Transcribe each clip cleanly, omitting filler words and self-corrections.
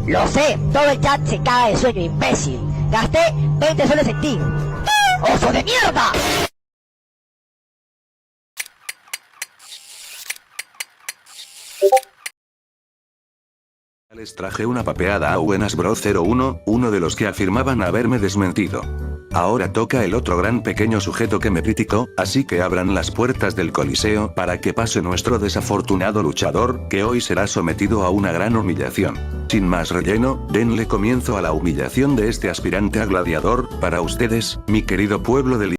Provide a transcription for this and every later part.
Lo sé, todo el chat se caga de sueño, imbécil. Gasté 20 soles en ti. ¡Oso de mierda! Les traje una papeada a Buenas Bro 01, uno de los que afirmaban haberme desmentido. Ahora toca el otro gran pequeño sujeto que me criticó, así que abran las puertas del coliseo para que pase nuestro desafortunado luchador, que hoy será sometido a una gran humillación. Sin más relleno, denle comienzo a la humillación de este aspirante a gladiador, para ustedes, mi querido pueblo del...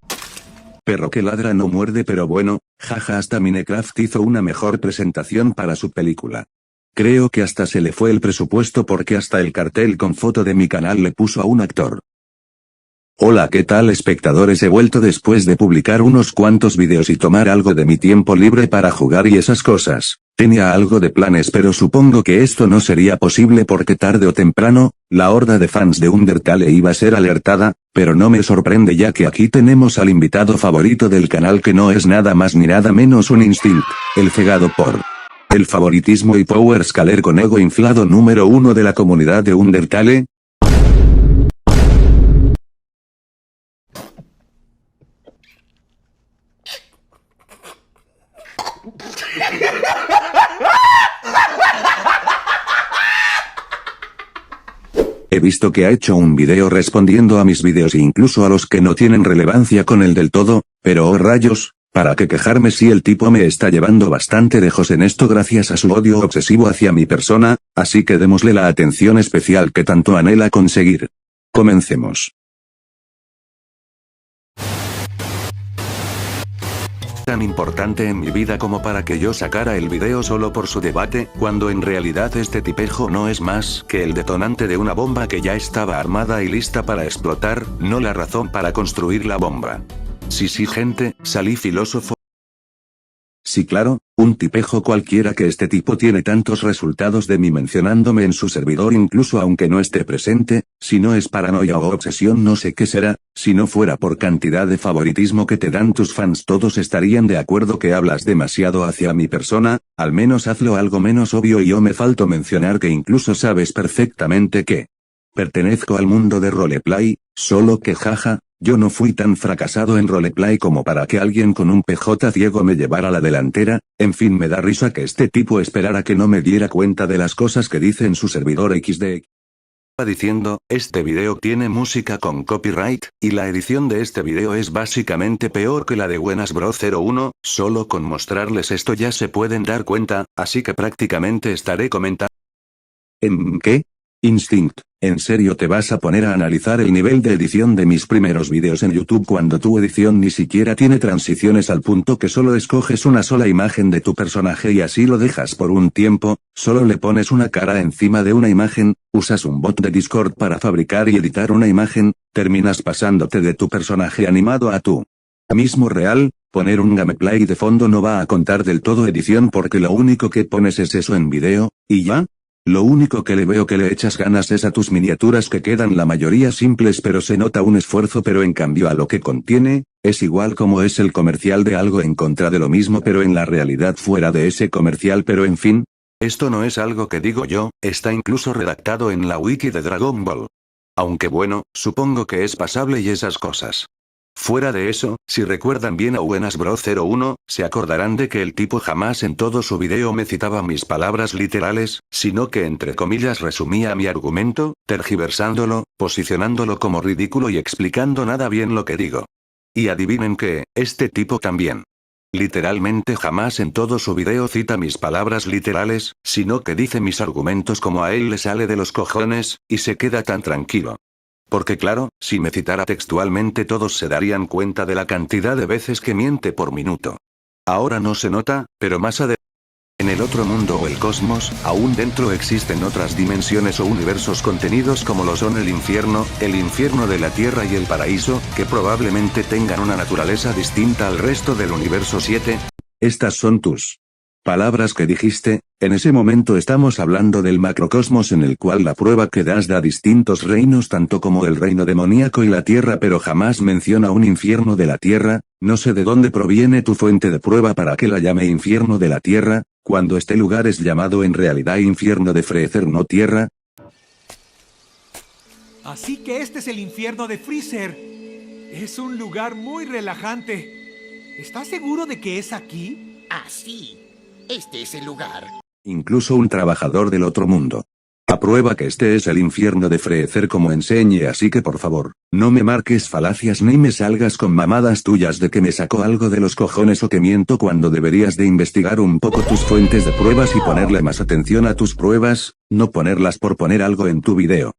Perro que ladra no muerde, pero bueno, jaja, hasta Minecraft hizo una mejor presentación para su película. Creo que hasta se le fue el presupuesto porque hasta el cartel con foto de mi canal le puso a un actor. Hola, ¿qué tal, espectadores? He vuelto después de publicar unos cuantos videos y tomar algo de mi tiempo libre para jugar y esas cosas. Tenía algo de planes, pero supongo que esto no sería posible porque tarde o temprano, la horda de fans de Undertale iba a ser alertada, pero no me sorprende ya que aquí tenemos al invitado favorito del canal, que no es nada más ni nada menos un Instinct, el cegado por el favoritismo y power scaler con ego inflado número 1 de la comunidad de Undertale. He visto que ha hecho un video respondiendo a mis videos e incluso a los que no tienen relevancia con el del todo, pero oh rayos, ¿para qué quejarme si el tipo me está llevando bastante lejos en esto gracias a su odio obsesivo hacia mi persona? Así que démosle la atención especial que tanto anhela conseguir. Comencemos. Tan importante en mi vida como para que yo sacara el video solo por su debate, cuando en realidad este tipejo no es más que el detonante de una bomba que ya estaba armada y lista para explotar, no la razón para construir la bomba. Sí, gente, salí filósofo. Sí, claro, un tipejo cualquiera que este tipo tiene tantos resultados de mí mencionándome en su servidor incluso aunque no esté presente, si no es paranoia o obsesión no sé qué será, si no fuera por cantidad de favoritismo que te dan tus fans todos estarían de acuerdo que hablas demasiado hacia mi persona, al menos hazlo algo menos obvio y yo me falto mencionar que incluso sabes perfectamente que pertenezco al mundo de roleplay, solo que jaja. Yo no fui tan fracasado en roleplay como para que alguien con un PJ ciego me llevara a la delantera, en fin me da risa que este tipo esperara que no me diera cuenta de las cosas que dice en su servidor XD. Diciendo, este video tiene música con copyright, y la edición de este video es básicamente peor que la de Buenas Bro 01, solo con mostrarles esto ya se pueden dar cuenta, así que prácticamente estaré comentando. ¿En qué? Instinct, ¿en serio te vas a poner a analizar el nivel de edición de mis primeros videos en YouTube cuando tu edición ni siquiera tiene transiciones al punto que solo escoges una sola imagen de tu personaje y así lo dejas por un tiempo, solo le pones una cara encima de una imagen, usas un bot de Discord para fabricar y editar una imagen, terminas pasándote de tu personaje animado a tu mismo real? Poner un gameplay de fondo no va a contar del todo edición porque lo único que pones es eso en video, y ya. Lo único que le veo que le echas ganas es a tus miniaturas que quedan la mayoría simples pero se nota un esfuerzo, pero en cambio a lo que contiene, es igual como es el comercial de algo en contra de lo mismo pero en la realidad fuera de ese comercial, pero en fin. Esto no es algo que digo yo, está incluso redactado en la wiki de Dragon Ball. Aunque bueno, supongo que es pasable y esas cosas. Fuera de eso, si recuerdan bien a Buenas Bro 01, se acordarán de que el tipo jamás en todo su video me citaba mis palabras literales, sino que entre comillas resumía mi argumento, tergiversándolo, posicionándolo como ridículo y explicando nada bien lo que digo. Y adivinen qué, este tipo también. Literalmente jamás en todo su video cita mis palabras literales, sino que dice mis argumentos como a él le sale de los cojones, y se queda tan tranquilo. Porque claro, si me citara textualmente todos se darían cuenta de la cantidad de veces que miente por minuto. Ahora no se nota, pero más adelante. En el otro mundo o el cosmos, aún dentro existen otras dimensiones o universos contenidos como lo son el infierno de la Tierra y el paraíso, que probablemente tengan una naturaleza distinta al resto del universo 7. Estas son tus palabras que dijiste. En ese momento estamos hablando del macrocosmos en el cual la prueba que das da distintos reinos tanto como el reino demoníaco y la tierra, pero jamás menciona un infierno de la tierra. No sé de dónde proviene tu fuente de prueba para que la llame infierno de la tierra, cuando este lugar es llamado en realidad infierno de Freezer no tierra. Así que este es el infierno de Freezer. Es un lugar muy relajante. ¿Estás seguro de que es aquí? Así. Este es el lugar. Incluso un trabajador del otro mundo aprueba que este es el infierno de Freezer como enseñe, así que por favor, no me marques falacias ni me salgas con mamadas tuyas de que me sacó algo de los cojones o que miento cuando deberías de investigar un poco tus fuentes de pruebas y ponerle más atención a tus pruebas, no ponerlas por poner algo en tu video.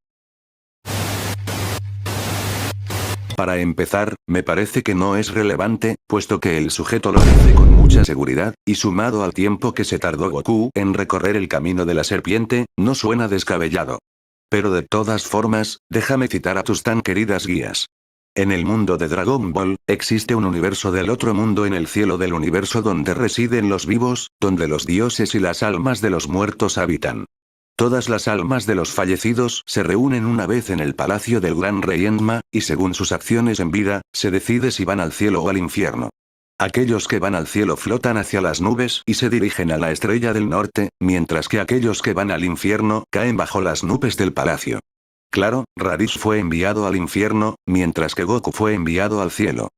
Para empezar, me parece que no es relevante, puesto que el sujeto lo dice con mucha seguridad, y sumado al tiempo que se tardó Goku en recorrer el camino de la serpiente, no suena descabellado. Pero de todas formas, déjame citar a tus tan queridas guías. En el mundo de Dragon Ball, existe un universo del otro mundo en el cielo del universo donde residen los vivos, donde los dioses y las almas de los muertos habitan. Todas las almas de los fallecidos se reúnen una vez en el palacio del gran rey Enma, y según sus acciones en vida, se decide si van al cielo o al infierno. Aquellos que van al cielo flotan hacia las nubes y se dirigen a la estrella del norte, mientras que aquellos que van al infierno caen bajo las nubes del palacio. Claro, Raditz fue enviado al infierno, mientras que Goku fue enviado al cielo.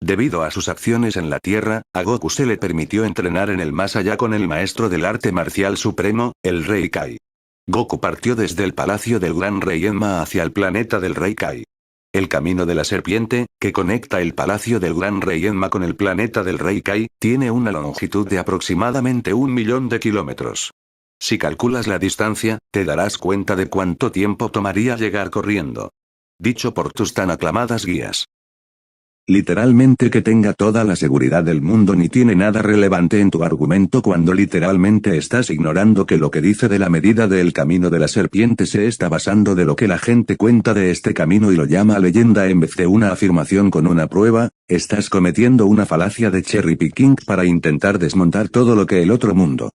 Debido a sus acciones en la Tierra, a Goku se le permitió entrenar en el más allá con el maestro del arte marcial supremo, el Rey Kai. Goku partió desde el palacio del gran rey Enma hacia el planeta del rey Kai. El camino de la serpiente, que conecta el palacio del gran rey Enma con el planeta del rey Kai, tiene una longitud de aproximadamente 1.000.000 de kilómetros. Si calculas la distancia, te darás cuenta de cuánto tiempo tomaría llegar corriendo. Dicho por tus tan aclamadas guías. Literalmente que tenga toda la seguridad del mundo ni tiene nada relevante en tu argumento cuando literalmente estás ignorando que lo que dice de la medida del camino de la serpiente se está basando de lo que la gente cuenta de este camino y lo llama leyenda en vez de una afirmación con una prueba, estás cometiendo una falacia de cherry picking para intentar desmontar todo lo que el otro mundo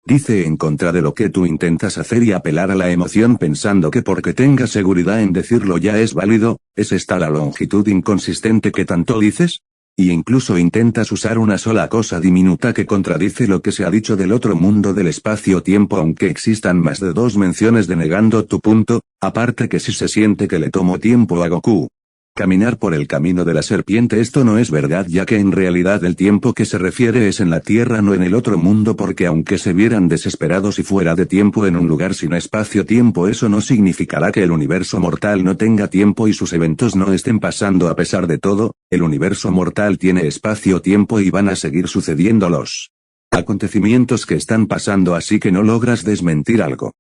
dice en contra de lo que tú intentas hacer y apelar a la emoción pensando que porque tengas seguridad en decirlo ya es válido, ¿es esta la longitud inconsistente que tanto dices? Y incluso intentas usar una sola cosa diminuta que contradice lo que se ha dicho del otro mundo del espacio-tiempo aunque existan más de 2 menciones denegando tu punto, aparte que si se siente que le tomó tiempo a Goku caminar por el camino de la serpiente esto no es verdad ya que en realidad el tiempo que se refiere es en la Tierra no en el otro mundo porque aunque se vieran desesperados y fuera de tiempo en un lugar sin espacio-tiempo eso no significará que el universo mortal no tenga tiempo y sus eventos no estén pasando a pesar de todo, el universo mortal tiene espacio-tiempo y van a seguir sucediendo los acontecimientos que están pasando así que no logras desmentir algo.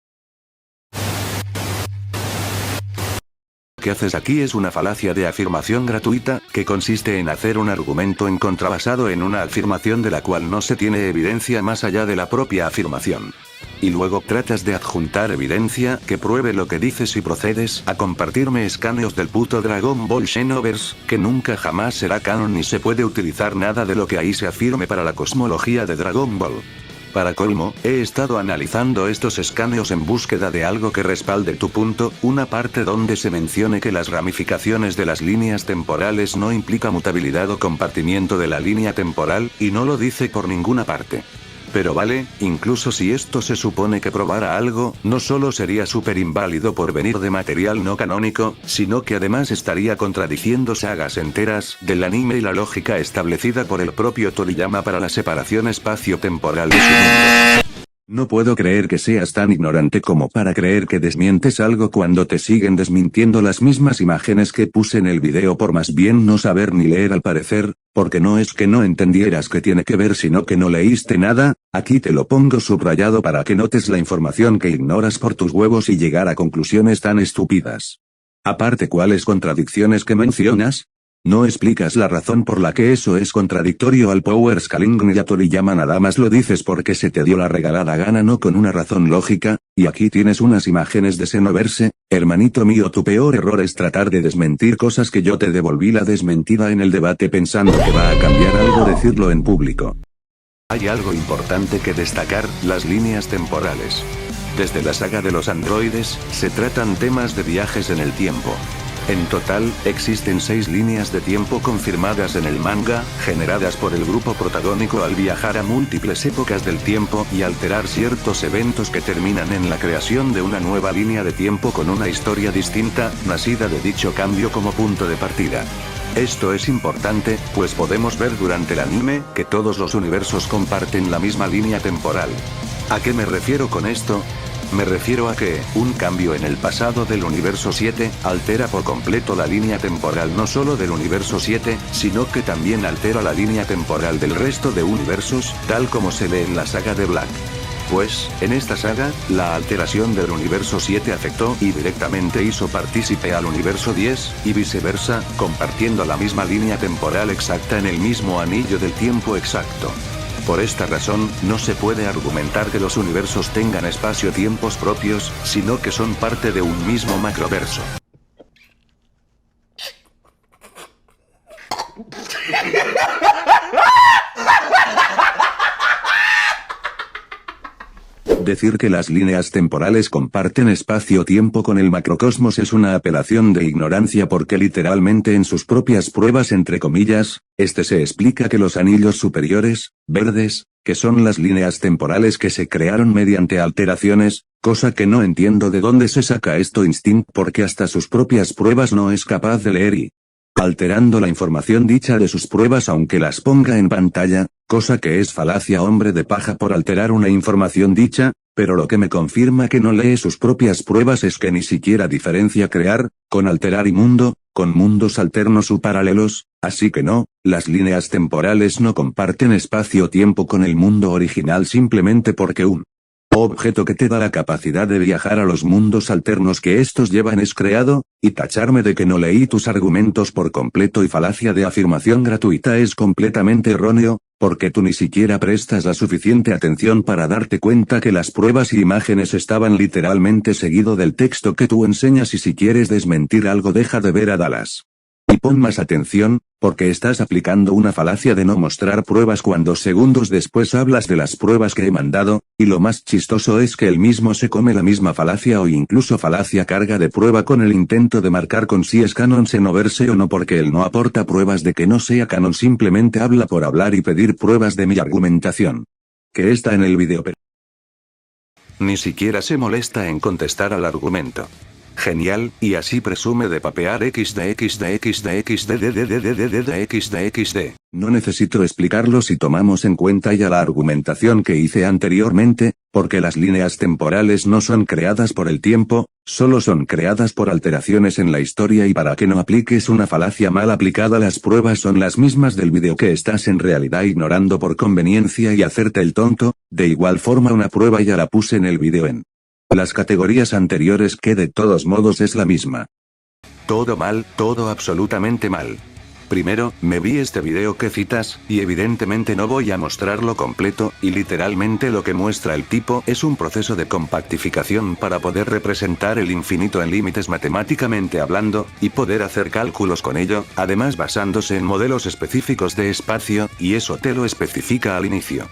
Lo que haces aquí es una falacia de afirmación gratuita, que consiste en hacer un argumento en contra basado en una afirmación de la cual no se tiene evidencia más allá de la propia afirmación. Y luego tratas de adjuntar evidencia que pruebe lo que dices y procedes a compartirme escaneos del puto Dragon Ball Xenoverse, que nunca jamás será canon ni se puede utilizar nada de lo que ahí se afirme para la cosmología de Dragon Ball. Para colmo, he estado analizando estos escaneos en búsqueda de algo que respalde tu punto, una parte donde se mencione que las ramificaciones de las líneas temporales no implica mutabilidad o compartimiento de la línea temporal, y no lo dice por ninguna parte. Pero vale, incluso si esto se supone que probara algo, no solo sería súper inválido por venir de material no canónico, sino que además estaría contradiciendo sagas enteras del anime y la lógica establecida por el propio Toriyama para la separación espacio-temporal de su mundo. No puedo creer que seas tan ignorante como para creer que desmientes algo cuando te siguen desmintiendo las mismas imágenes que puse en el video por más bien no saber ni leer al parecer, porque no es que no entendieras que tiene que ver sino que no leíste nada, aquí te lo pongo subrayado para que notes la información que ignoras por tus huevos y llegar a conclusiones tan estúpidas. Aparte, ¿cuáles contradicciones que mencionas? No explicas la razón por la que eso es contradictorio al Power Scaling ni a Toriyama, nada más lo dices porque se te dio la regalada gana no con una razón lógica, y aquí tienes unas imágenes de Xenoverse, hermanito mío tu peor error es tratar de desmentir cosas que yo te devolví la desmentida en el debate pensando que va a cambiar algo decirlo en público. Hay algo importante que destacar, las líneas temporales. Desde la saga de los androides, se tratan temas de viajes en el tiempo. En total, existen 6 líneas de tiempo confirmadas en el manga, generadas por el grupo protagónico al viajar a múltiples épocas del tiempo y alterar ciertos eventos que terminan en la creación de una nueva línea de tiempo con una historia distinta, nacida de dicho cambio como punto de partida. Esto es importante, pues podemos ver durante el anime, que todos los universos comparten la misma línea temporal. ¿A qué me refiero con esto? Me refiero a que, un cambio en el pasado del universo 7, altera por completo la línea temporal no solo del universo 7, sino que también altera la línea temporal del resto de universos, tal como se ve en la saga de Black. Pues, en esta saga, la alteración del universo 7 afectó y directamente hizo partícipe al universo 10, y viceversa, compartiendo la misma línea temporal exacta en el mismo anillo del tiempo exacto. Por esta razón, no se puede argumentar que los universos tengan espacio-tiempos propios, sino que son parte de un mismo macroverso. Decir que las líneas temporales comparten espacio-tiempo con el macrocosmos es una apelación de ignorancia porque literalmente en sus propias pruebas entre comillas, se explica que los anillos superiores, verdes, que son las líneas temporales que se crearon mediante alteraciones, cosa que no entiendo de dónde se saca esto Instinct porque hasta sus propias pruebas no es capaz de leer y alterando la información dicha de sus pruebas aunque las ponga en pantalla, cosa que es falacia hombre de paja por alterar una información dicha, pero lo que me confirma que no lee sus propias pruebas es que ni siquiera diferencia crear, con alterar y mundo, con mundos alternos u paralelos, así que no, las líneas temporales no comparten espacio-tiempo con el mundo original simplemente porque un objeto que te da la capacidad de viajar a los mundos alternos que estos llevan es creado, y tacharme de que no leí tus argumentos por completo y falacia de afirmación gratuita es completamente erróneo, porque tú ni siquiera prestas la suficiente atención para darte cuenta que las pruebas y imágenes estaban literalmente seguido del texto que tú enseñas y si quieres desmentir algo deja de ver a Dallas. Y pon más atención, porque estás aplicando una falacia de no mostrar pruebas cuando segundos después hablas de las pruebas que he mandado, y lo más chistoso es que él mismo se come la misma falacia o incluso falacia carga de prueba con el intento de marcar con si es canon verse o no porque él no aporta pruebas de que no sea canon simplemente habla por hablar y pedir pruebas de mi argumentación. Que está en el video pero ni siquiera se molesta en contestar al argumento. Genial, y así presume de papear XD. No necesito explicarlo si tomamos en cuenta ya la argumentación que hice anteriormente, porque las líneas temporales no son creadas por el tiempo, solo son creadas por alteraciones en la historia y para que no apliques una falacia mal aplicada las pruebas son las mismas del video que estás en realidad ignorando por conveniencia y hacerte el tonto, de igual forma una prueba ya la puse en el video en las categorías anteriores que de todos modos es la misma. Todo mal, todo absolutamente mal. Primero, me vi este video que citas, y evidentemente no voy a mostrarlo completo, y literalmente lo que muestra el tipo es un proceso de compactificación para poder representar el infinito en límites matemáticamente hablando, y poder hacer cálculos con ello, además basándose en modelos específicos de espacio, y eso te lo especifica al inicio.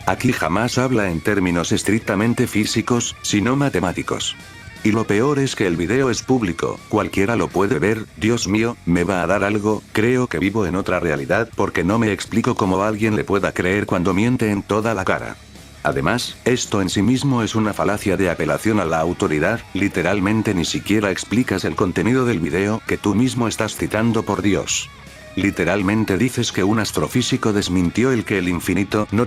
Aquí jamás habla en términos estrictamente físicos, sino matemáticos. Y lo peor es que el video es público, cualquiera lo puede ver, Dios mío, me va a dar algo, creo que vivo en otra realidad porque no me explico cómo alguien le pueda creer cuando miente en toda la cara. Además, esto en sí mismo es una falacia de apelación a la autoridad, literalmente ni siquiera explicas el contenido del video que tú mismo estás citando por Dios. Literalmente dices que un astrofísico desmintió el que el infinito no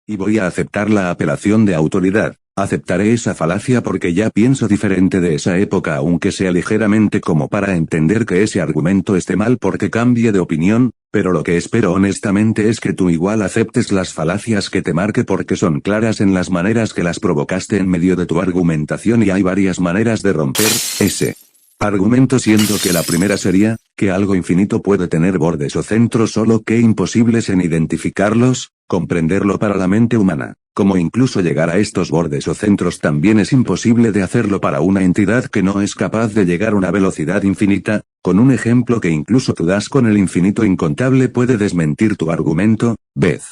y voy a aceptar la apelación de autoridad, aceptaré esa falacia porque ya pienso diferente de esa época aunque sea ligeramente como para entender que ese argumento esté mal porque cambie de opinión, pero lo que espero honestamente es que tú igual aceptes las falacias que te marque porque son claras en las maneras que las provocaste en medio de tu argumentación y hay varias maneras de romper ese argumento siendo que la primera sería, que algo infinito puede tener bordes o centros solo que imposibles en identificarlos, comprenderlo para la mente humana, como incluso llegar a estos bordes o centros también es imposible de hacerlo para una entidad que no es capaz de llegar a una velocidad infinita, con un ejemplo que incluso tú das con el infinito incontable puede desmentir tu argumento, Beth.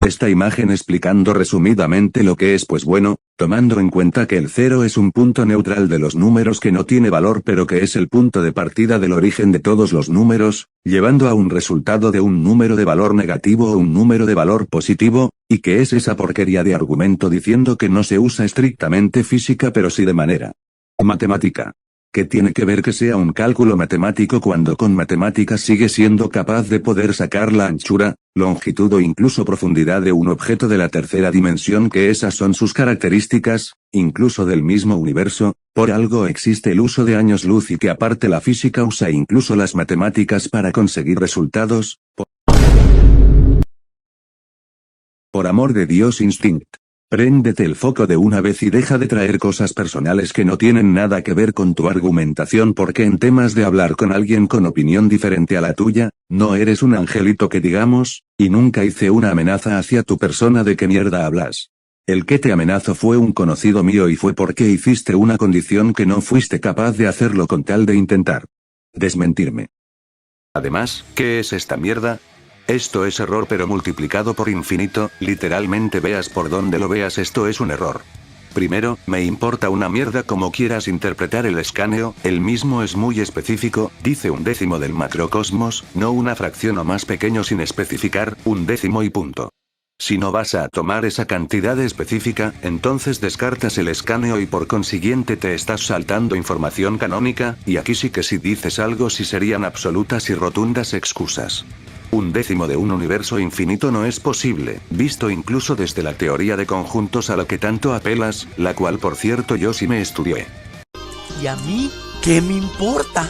Esta imagen explicando resumidamente lo que es, pues bueno, tomando en cuenta que el 0 es un punto neutral de los números que no tiene valor pero que es el punto de partida del origen de todos los números, llevando a un resultado de un número de valor negativo o un número de valor positivo, y que es esa porquería de argumento diciendo que no se usa estrictamente física pero sí de manera matemática. ¿Qué tiene que ver que sea un cálculo matemático cuando con matemáticas sigue siendo capaz de poder sacar la anchura, longitud o incluso profundidad de un objeto de la tercera dimensión, que esas son sus características, incluso del mismo universo? Por algo existe el uso de años luz y que aparte la física usa incluso las matemáticas para conseguir resultados. Por amor de Dios, Instinct. Préndete el foco de una vez y deja de traer cosas personales que no tienen nada que ver con tu argumentación, porque en temas de hablar con alguien con opinión diferente a la tuya, no eres un angelito que digamos, y nunca hice una amenaza hacia tu persona. ¿De qué mierda hablas? El que te amenazó fue un conocido mío y fue porque hiciste una condición que no fuiste capaz de hacerlo con tal de intentar desmentirme. Además, ¿qué es esta mierda? Esto es error pero multiplicado por infinito, literalmente veas por donde lo veas esto es un error. Primero, me importa una mierda como quieras interpretar el escaneo, el mismo es muy específico, dice 1/10 del macrocosmos, no una fracción o más pequeño sin especificar, 1/10 y punto. Si no vas a tomar esa cantidad específica, entonces descartas el escaneo y por consiguiente te estás saltando información canónica, y aquí sí que si dices algo sí serían absolutas y rotundas excusas. 1/10 de un universo infinito no es posible, visto incluso desde la teoría de conjuntos a la que tanto apelas, la cual por cierto yo sí me estudié. ¿Y a mí qué me importa?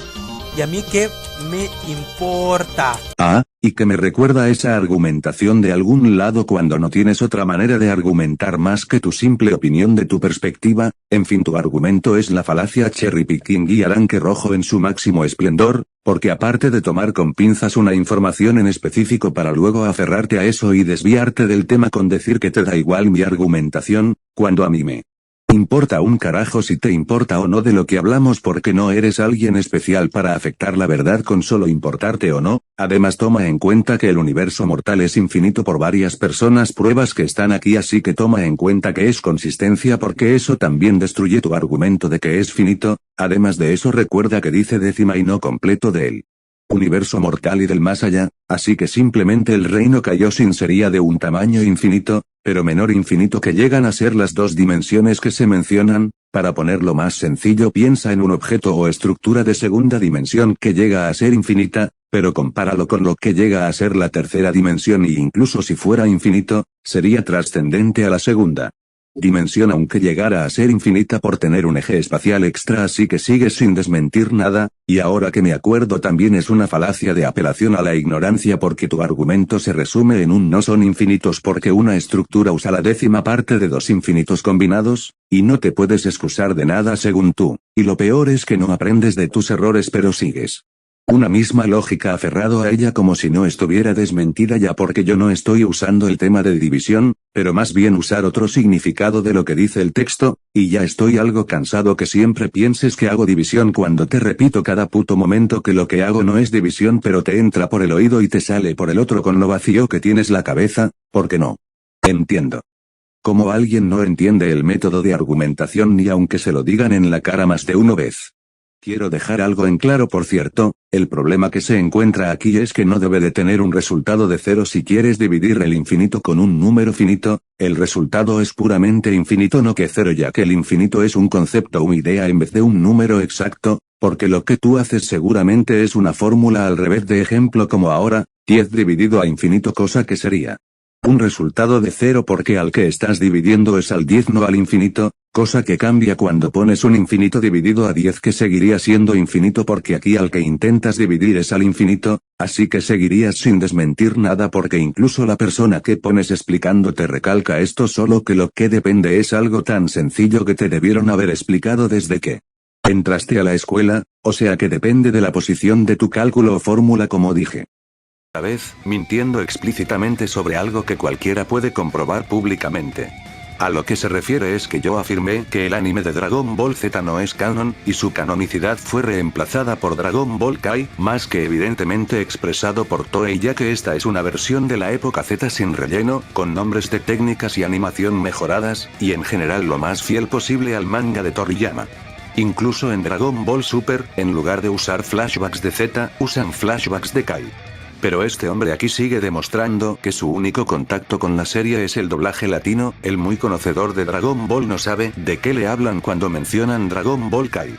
¿Y a mí qué me importa? Ah, y que me recuerda esa argumentación de algún lado cuando no tienes otra manera de argumentar más que tu simple opinión de tu perspectiva, en fin, tu argumento es la falacia cherry picking y aranque rojo en su máximo esplendor, porque aparte de tomar con pinzas una información en específico para luego aferrarte a eso y desviarte del tema con decir que te da igual mi argumentación, cuando a mí me importa un carajo si te importa o no de lo que hablamos, porque no eres alguien especial para afectar la verdad con solo importarte o no. Además toma en cuenta que el universo mortal es infinito por varias personas pruebas que están aquí, así que toma en cuenta que es consistencia, porque eso también destruye tu argumento de que es finito. Además de eso recuerda que dice décima y no completo del universo mortal y del más allá, así que simplemente el reino Kaioshin sería de un tamaño infinito, pero menor infinito, que llegan a ser las dos dimensiones que se mencionan. Para ponerlo más sencillo, piensa en un objeto o estructura de segunda dimensión que llega a ser infinita, pero compáralo con lo que llega a ser la tercera dimensión y incluso si fuera infinito, sería trascendente a la segunda dimensión aunque llegara a ser infinita por tener un eje espacial extra, así que sigues sin desmentir nada, y ahora que me acuerdo también es una falacia de apelación a la ignorancia, porque tu argumento se resume en un no son infinitos porque una estructura usa la décima parte de dos infinitos combinados, y no te puedes excusar de nada según tú, y lo peor es que no aprendes de tus errores pero sigues una misma lógica aferrado a ella como si no estuviera desmentida ya, porque yo no estoy usando el tema de división, pero más bien usar otro significado de lo que dice el texto, y ya estoy algo cansado que siempre pienses que hago división cuando te repito cada puto momento que lo que hago no es división, pero te entra por el oído y te sale por el otro con lo vacío que tienes la cabeza, porque no entiendo cómo alguien no entiende el método de argumentación ni aunque se lo digan en la cara más de una vez. Quiero dejar algo en claro, por cierto, el problema que se encuentra aquí es que no debe de tener un resultado de cero si quieres dividir el infinito con un número finito, el resultado es puramente infinito, no que cero, ya que el infinito es un concepto o idea en vez de un número exacto, porque lo que tú haces seguramente es una fórmula al revés de ejemplo como ahora, 10 dividido a infinito, cosa que sería un resultado de cero porque al que estás dividiendo es al 10 no al infinito, cosa que cambia cuando pones un infinito dividido a 10 que seguiría siendo infinito porque aquí al que intentas dividir es al infinito, así que seguirías sin desmentir nada porque incluso la persona que pones explicando te recalca esto, solo que lo que depende es algo tan sencillo que te debieron haber explicado desde que entraste a la escuela, o sea que depende de la posición de tu cálculo o fórmula como dije. Vez, mintiendo explícitamente sobre algo que cualquiera puede comprobar públicamente. A lo que se refiere es que yo afirmé que el anime de Dragon Ball Z no es canon, y su canonicidad fue reemplazada por Dragon Ball Kai, más que evidentemente expresado por Toei, ya que esta es una versión de la época Z sin relleno, con nombres de técnicas y animación mejoradas, y en general lo más fiel posible al manga de Toriyama. Incluso en Dragon Ball Super, en lugar de usar flashbacks de Z, usan flashbacks de Kai. Pero este hombre aquí sigue demostrando que su único contacto con la serie es el doblaje latino. El muy conocedor de Dragon Ball no sabe de qué le hablan cuando mencionan Dragon Ball Kai.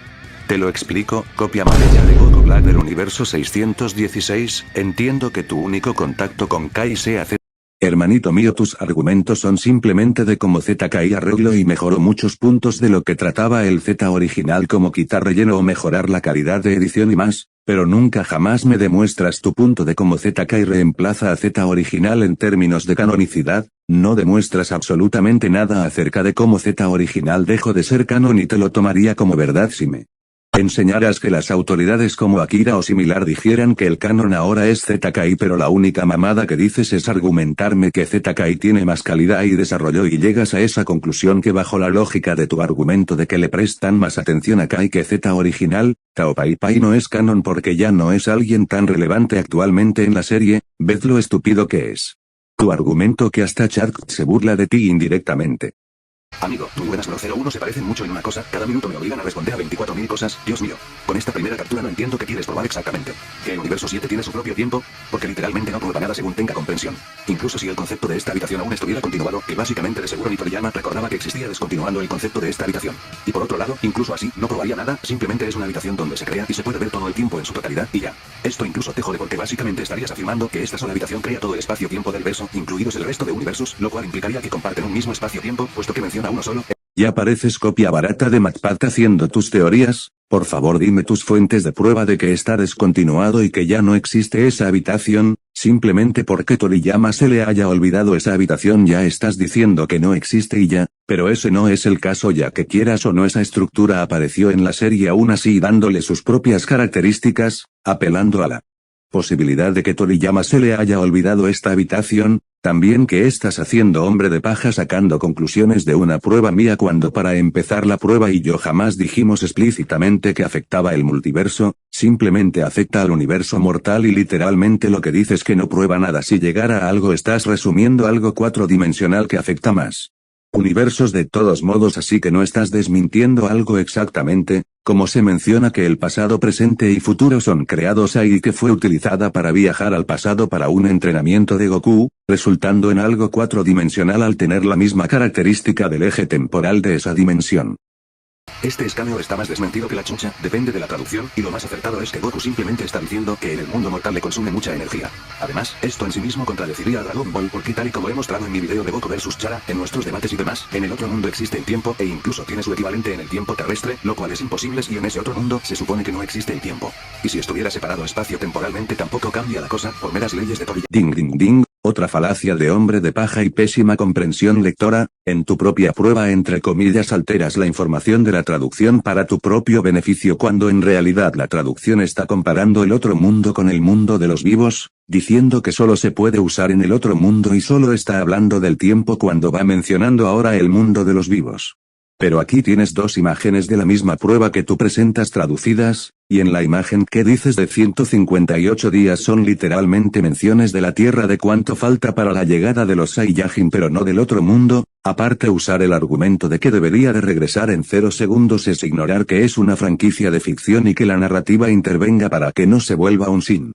Te lo explico, copia malilla de Goku Black del universo 616, entiendo que tu único contacto con Kai sea Z. Hermanito mío, tus argumentos son simplemente de cómo Z Kai arregló y mejoró muchos puntos de lo que trataba el Z original, como quitar relleno o mejorar la calidad de edición y más, pero nunca jamás me demuestras tu punto de cómo Z Kai reemplaza a Z original en términos de canonicidad. No demuestras absolutamente nada acerca de cómo Z original dejó de ser canon, y te lo tomaría como verdad si me enseñaras que las autoridades como Akira o similar dijeran que el canon ahora es ZKI, pero la única mamada que dices es argumentarme que ZKI tiene más calidad y desarrollo, y llegas a esa conclusión que bajo la lógica de tu argumento de que le prestan más atención a Kai que Z original, Tao Pai Pai no es canon porque ya no es alguien tan relevante actualmente en la serie. ¿Ves lo estúpido que es tu argumento, que hasta Shark se burla de ti indirectamente? Amigo, muy buenas, pero 01 se parecen mucho en una cosa, cada minuto me obligan a responder a 24.000 cosas, Dios mío. Con esta primera captura no entiendo qué quieres probar exactamente. ¿Que el universo 7 tiene su propio tiempo? Porque literalmente no prueba nada según tenga comprensión. Incluso si el concepto de esta habitación aún estuviera continuado, que básicamente de seguro ni Toriyama recordaba que existía descontinuando el concepto de esta habitación. Y por otro lado, incluso así, no probaría nada, simplemente es una habitación donde se crea y se puede ver todo el tiempo en su totalidad, y ya. Esto incluso te jode porque básicamente estarías afirmando que esta sola habitación crea todo el espacio-tiempo del verso, incluidos el resto de universos, lo cual implicaría que comparten un mismo espacio-tiempo, puesto que menciona uno solo. Ya pareces copia barata de MatPat haciendo tus teorías. Por favor, dime tus fuentes de prueba de que está descontinuado y que ya no existe esa habitación. Simplemente porque Toriyama se le haya olvidado esa habitación ya estás diciendo que no existe y ya, pero ese no es el caso, ya que quieras o no esa estructura apareció en la serie aún así dándole sus propias características, apelando a la posibilidad de que Toriyama se le haya olvidado esta habitación. También que estás haciendo hombre de paja sacando conclusiones de una prueba mía cuando para empezar la prueba y yo jamás dijimos explícitamente que afectaba el multiverso, simplemente afecta al universo mortal, y literalmente lo que dices que no prueba nada. Si llegara a algo estás resumiendo algo cuatridimensional que afecta más universos de todos modos, así que no estás desmintiendo algo exactamente, como se menciona que el pasado, presente y futuro son creados ahí y que fue utilizada para viajar al pasado para un entrenamiento de Goku, resultando en algo cuatridimensional al tener la misma característica del eje temporal de esa dimensión. Este escaneo está más desmentido que la chucha, depende de la traducción, y lo más acertado es que Goku simplemente está diciendo que en el mundo mortal le consume mucha energía. Además, esto en sí mismo contradeciría a Dragon Ball, porque tal y como he mostrado en mi video de Goku vs Chara, en nuestros debates y demás, en el otro mundo existe el tiempo, e incluso tiene su equivalente en el tiempo terrestre, lo cual es imposible si en ese otro mundo se supone que no existe el tiempo. Y si estuviera separado espacio-temporalmente tampoco cambia la cosa, por meras leyes de Toriyama. Ding ding ding. Otra falacia de hombre de paja y pésima comprensión lectora. En tu propia prueba entre comillas alteras la información de la traducción para tu propio beneficio, cuando en realidad la traducción está comparando el otro mundo con el mundo de los vivos, diciendo que solo se puede usar en el otro mundo y solo está hablando del tiempo cuando va mencionando ahora el mundo de los vivos. Pero aquí tienes dos imágenes de la misma prueba que tú presentas traducidas, y en la imagen que dices de 158 días son literalmente menciones de la Tierra de cuánto falta para la llegada de los Saiyajin, pero no del otro mundo. Aparte, usar el argumento de que debería de regresar en 0 segundos es ignorar que es una franquicia de ficción y que la narrativa intervenga para que no se vuelva un sin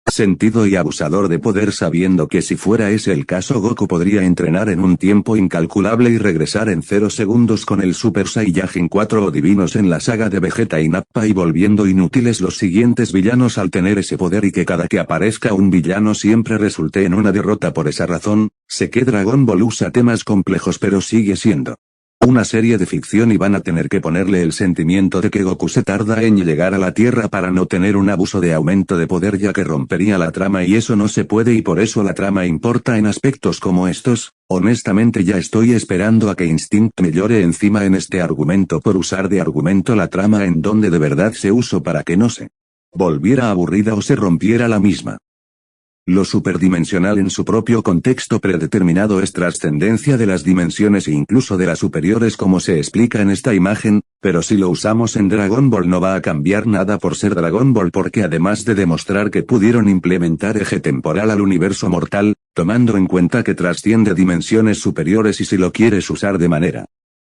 sentido y abusador de poder, sabiendo que si fuera ese el caso Goku podría entrenar en un tiempo incalculable y regresar en 0 segundos con el Super Saiyajin 4 o divinos en la saga de Vegeta y Nappa, y volviendo inútiles los siguientes villanos al tener ese poder, y que cada que aparezca un villano siempre resulte en una derrota. Por esa razón, sé que Dragon Ball usa temas complejos pero sigue siendo una serie de ficción y van a tener que ponerle el sentimiento de que Goku se tarda en llegar a la Tierra para no tener un abuso de aumento de poder, ya que rompería la trama y eso no se puede, y por eso la trama importa en aspectos como estos. Honestamente ya estoy esperando a que Instinct me llore encima en este argumento por usar de argumento la trama en donde de verdad se usó para que no se volviera aburrida o se rompiera la misma. Lo superdimensional en su propio contexto predeterminado es trascendencia de las dimensiones e incluso de las superiores como se explica en esta imagen, pero si lo usamos en Dragon Ball no va a cambiar nada por ser Dragon Ball porque además de demostrar que pudieron implementar eje temporal al universo mortal, tomando en cuenta que trasciende dimensiones superiores y si lo quieres usar de manera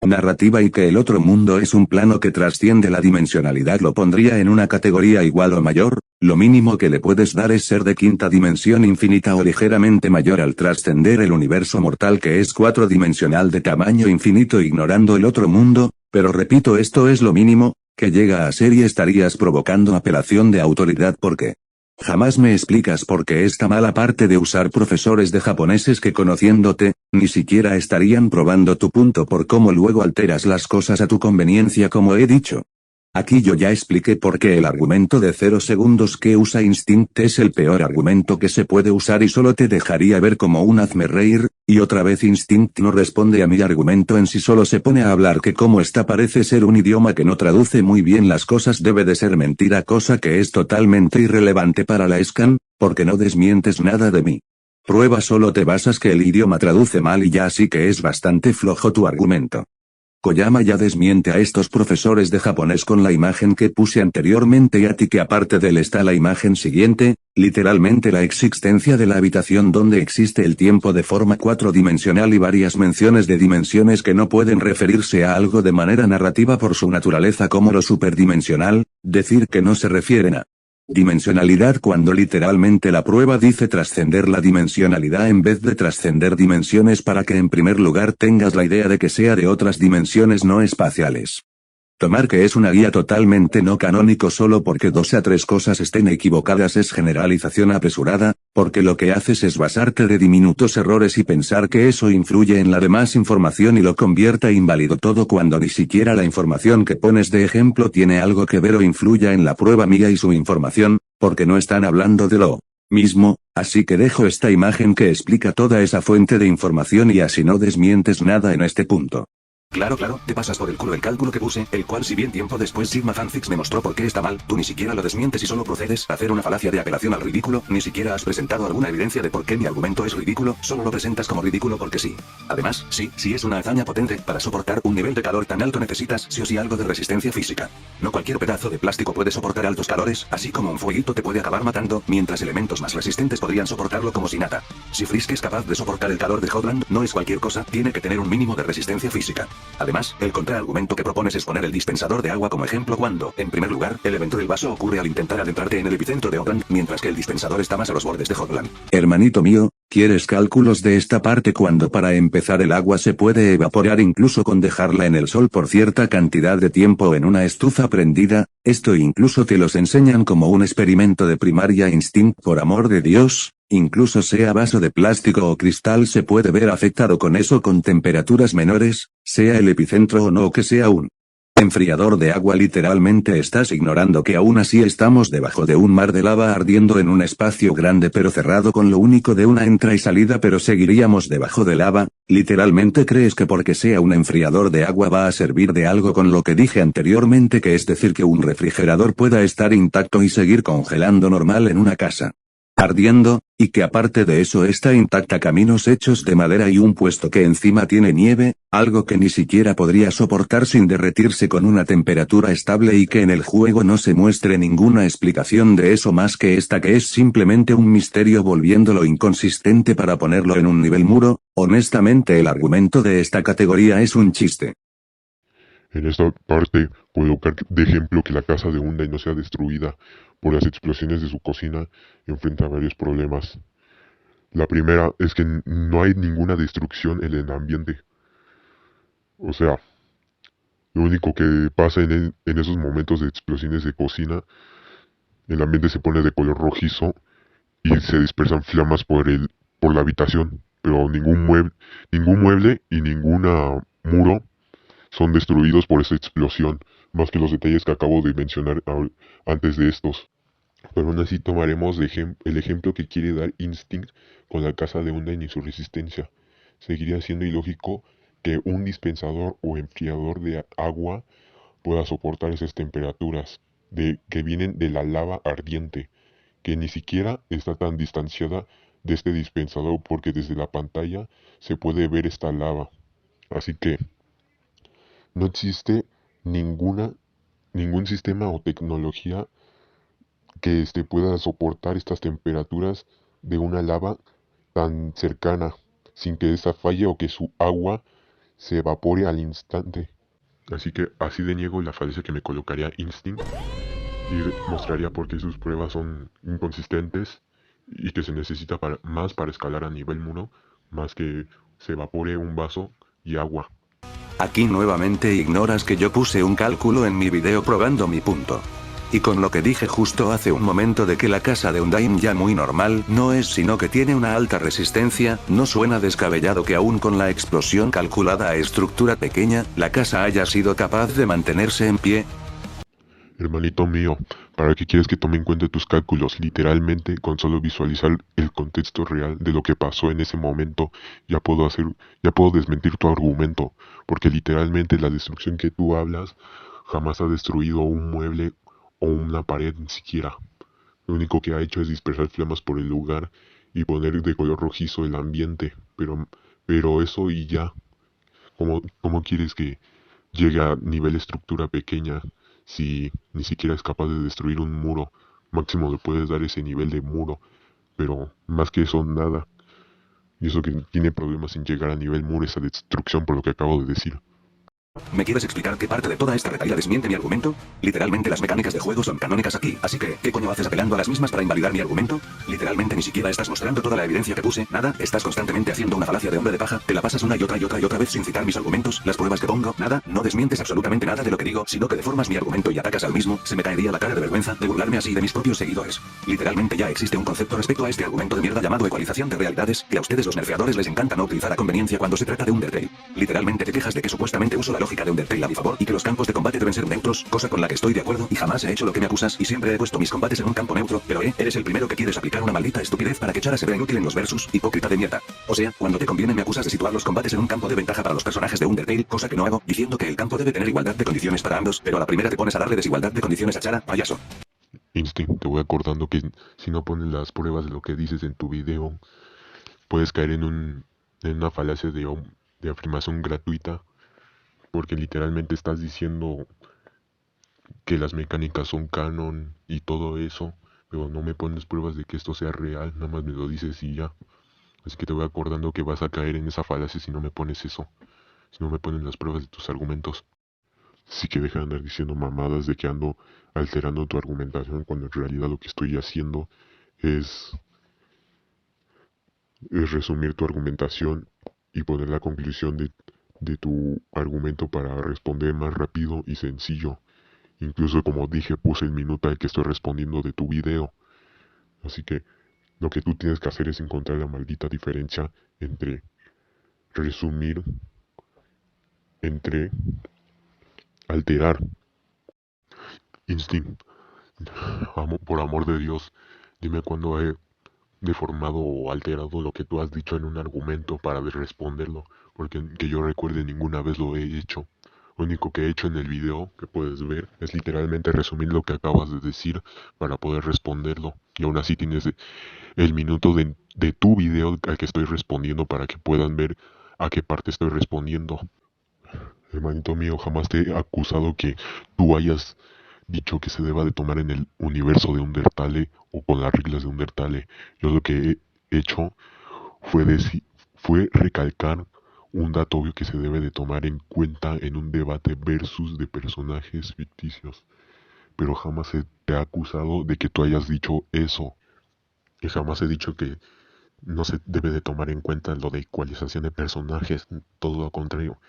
narrativa y que el otro mundo es un plano que trasciende la dimensionalidad lo pondría en una categoría igual o mayor, lo mínimo que le puedes dar es ser de quinta dimensión infinita o ligeramente mayor al trascender el universo mortal que es cuatrodimensional de tamaño infinito ignorando el otro mundo, pero repito esto es lo mínimo, que llega a ser y estarías provocando apelación de autoridad porque jamás me explicas por qué esta mala parte de usar profesores de japoneses que conociéndote, ni siquiera estarían probando tu punto por cómo luego alteras las cosas a tu conveniencia como he dicho. Aquí yo ya expliqué por qué el argumento de 0 segundos que usa Instinct es el peor argumento que se puede usar y solo te dejaría ver como un hazme reír, y otra vez Instinct no responde a mi argumento en sí solo se pone a hablar que como esta parece ser un idioma que no traduce muy bien las cosas debe de ser mentira cosa que es totalmente irrelevante para la SCAN, porque no desmientes nada de mí. Prueba solo te basas que el idioma traduce mal y ya así que es bastante flojo tu argumento. Koyama ya desmiente a estos profesores de japonés con la imagen que puse anteriormente y a ti que aparte de él está la imagen siguiente, literalmente la existencia de la habitación donde existe el tiempo de forma cuatrodimensional y varias menciones de dimensiones que no pueden referirse a algo de manera narrativa por su naturaleza como lo superdimensional, decir que no se refieren a dimensionalidad cuando literalmente la prueba dice trascender la dimensionalidad en vez de trascender dimensiones para que en primer lugar tengas la idea de que sea de otras dimensiones no espaciales. Tomar que es una guía totalmente no canónico solo porque 2 a 3 cosas estén equivocadas es generalización apresurada, porque lo que haces es basarte de diminutos errores y pensar que eso influye en la demás información y lo convierta inválido todo cuando ni siquiera la información que pones de ejemplo tiene algo que ver o influya en la prueba mía y su información, porque no están hablando de lo mismo, así que dejo esta imagen que explica toda esa fuente de información y así no desmientes nada en este punto. Claro, te pasas por el culo el cálculo que puse, el cual si bien tiempo después Sigma Fanfics me mostró por qué está mal, tú ni siquiera lo desmientes y solo procedes a hacer una falacia de apelación al ridículo, ni siquiera has presentado alguna evidencia de por qué mi argumento es ridículo, solo lo presentas como ridículo porque sí. Además, sí es una hazaña potente, para soportar un nivel de calor tan alto necesitas sí o sí algo de resistencia física. No cualquier pedazo de plástico puede soportar altos calores, así como un fueguito te puede acabar matando, mientras elementos más resistentes podrían soportarlo como si nada. Si Frisk es capaz de soportar el calor de Hotland, no es cualquier cosa, tiene que tener un mínimo de resistencia física. Además, el contraargumento que propones es poner el dispensador de agua como ejemplo cuando, en primer lugar, el evento del vaso ocurre al intentar adentrarte en el epicentro de Hotland, mientras que el dispensador está más a los bordes de Hotland. Hermanito mío, ¿quieres cálculos de esta parte cuando para empezar el agua se puede evaporar incluso con dejarla en el sol por cierta cantidad de tiempo en una estufa prendida? Esto incluso te los enseñan como un experimento de primaria instinct por amor de Dios. Incluso sea vaso de plástico o cristal se puede ver afectado con eso con temperaturas menores, sea el epicentro o no que sea un enfriador de agua literalmente estás ignorando que aún así estamos debajo de un mar de lava ardiendo en un espacio grande pero cerrado con lo único de una entrada y salida pero seguiríamos debajo de lava, literalmente crees que porque sea un enfriador de agua va a servir de algo con lo que dije anteriormente que es decir que un refrigerador pueda estar intacto y seguir congelando normal en una casa ardiendo, y que aparte de eso está intacta caminos hechos de madera y un puesto que encima tiene nieve, algo que ni siquiera podría soportar sin derretirse con una temperatura estable y que en el juego no se muestre ninguna explicación de eso más que esta que es simplemente un misterio volviéndolo inconsistente para ponerlo en un nivel muro, honestamente el argumento de esta categoría es un chiste. En esta parte colocar de ejemplo que la casa de Undyne no sea destruida por las explosiones de su cocina enfrenta varios problemas. La primera es que no hay ninguna destrucción en el ambiente. O sea, lo único que pasa en esos momentos de explosiones de cocina, el ambiente se pone de color rojizo y se dispersan flamas por la habitación, pero ningún mueble y ningún muro son destruidos por esa explosión, más que los detalles que acabo de mencionar antes de estos. Pero aún así tomaremos el ejemplo que quiere dar Instinct con la casa de Undyne y su resistencia. Seguiría siendo ilógico que un dispensador o enfriador de agua pueda soportar esas temperaturas que vienen de la lava ardiente, que ni siquiera está tan distanciada de este dispensador porque desde la pantalla se puede ver esta lava. Así que no existe ningún sistema o tecnología que pueda soportar estas temperaturas de una lava tan cercana, sin que esta falle o que su agua se evapore al instante. Así que así de niego la falacia que me colocaría Instinct y mostraría por qué sus pruebas son inconsistentes y que se necesita más para escalar a nivel muro, más que se evapore un vaso y agua. Aquí nuevamente ignoras que yo puse un cálculo en mi video probando mi punto. Y con lo que dije justo hace un momento de que la casa de Undyne ya muy normal no es sino que tiene una alta resistencia, no suena descabellado que aún con la explosión calculada a estructura pequeña, la casa haya sido capaz de mantenerse en pie. Hermanito mío, ¿para qué quieres que tome en cuenta tus cálculos? Literalmente, con solo visualizar el contexto real de lo que pasó en ese momento, ya puedo desmentir tu argumento, porque literalmente la destrucción que tú hablas jamás ha destruido un mueble o una pared ni siquiera. Lo único que ha hecho es dispersar flamas por el lugar y poner de color rojizo el ambiente, pero eso y ya. ¿Cómo quieres que llegue a nivel estructura pequeña si ni siquiera es capaz de destruir un muro? Máximo le puedes dar ese nivel de muro, pero más que eso nada. Y eso que tiene problemas en llegar a nivel muro esa destrucción por lo que acabo de decir. ¿Me quieres explicar qué parte de toda esta retaíla desmiente mi argumento? Literalmente las mecánicas de juego son canónicas aquí, así que, ¿qué coño haces apelando a las mismas para invalidar mi argumento? Literalmente ni siquiera estás mostrando toda la evidencia que puse, nada, estás constantemente haciendo una falacia de hombre de paja, te la pasas una y otra vez sin citar mis argumentos, las pruebas que pongo, nada, no desmientes absolutamente nada de lo que digo, sino que deformas mi argumento y atacas al mismo, se me caería la cara de vergüenza de burlarme así de mis propios seguidores. Literalmente ya existe un concepto respecto a este argumento de mierda llamado ecualización de realidades, que a ustedes los nerfeadores les encanta no utilizar a conveniencia cuando se trata de Undertale. Literalmente te quejas de que supuestamente uso la lógica de Undertale a mi favor y que los campos de combate deben ser neutros, cosa con la que estoy de acuerdo y jamás he hecho lo que me acusas y siempre he puesto mis combates en un campo neutro, pero eres el primero que quieres aplicar una maldita estupidez para que Chara se vea inútil en los versus, hipócrita de mierda. O sea, cuando te conviene me acusas de situar los combates en un campo de ventaja para los personajes de Undertale, cosa que no hago, diciendo que el campo debe tener igualdad de condiciones para ambos, pero a la primera te pones a darle desigualdad de condiciones a Chara, payaso. Instinct, te voy acordando que si no pones las pruebas de lo que dices en tu video, puedes caer en una falacia de afirmación gratuita, porque literalmente estás diciendo que las mecánicas son canon y todo eso, pero no me pones pruebas de que esto sea real, nada más me lo dices y ya. Así que te voy acordando que vas a caer en esa falacia si no me pones eso, si no me pones las pruebas de tus argumentos. Así que deja de andar diciendo mamadas de que ando alterando tu argumentación cuando en realidad lo que estoy haciendo es resumir tu argumentación y poner la conclusión de tu argumento para responder más rápido y sencillo. Incluso como dije puse el minuto al que estoy respondiendo de tu video. Así que lo que tú tienes que hacer es encontrar la maldita diferencia entre resumir, entre alterar. Instinct, por amor de Dios, dime cuándo he deformado o alterado lo que tú has dicho en un argumento para responderlo, porque que yo recuerde ninguna vez lo he hecho. Lo único que he hecho en el video que puedes ver es literalmente resumir lo que acabas de decir para poder responderlo. Y aún así tienes el minuto de tu video al que estoy respondiendo para que puedan ver a qué parte estoy respondiendo. Hermanito mío, jamás te he acusado que tú hayas dicho que se deba de tomar en el universo de Undertale o con las reglas de Undertale. Yo lo que he hecho fue recalcar un dato obvio que se debe de tomar en cuenta en un debate versus de personajes ficticios. Pero jamás se te ha acusado de que tú hayas dicho eso. Y jamás he dicho que no se debe de tomar en cuenta lo de ecualización de personajes, todo lo contrario.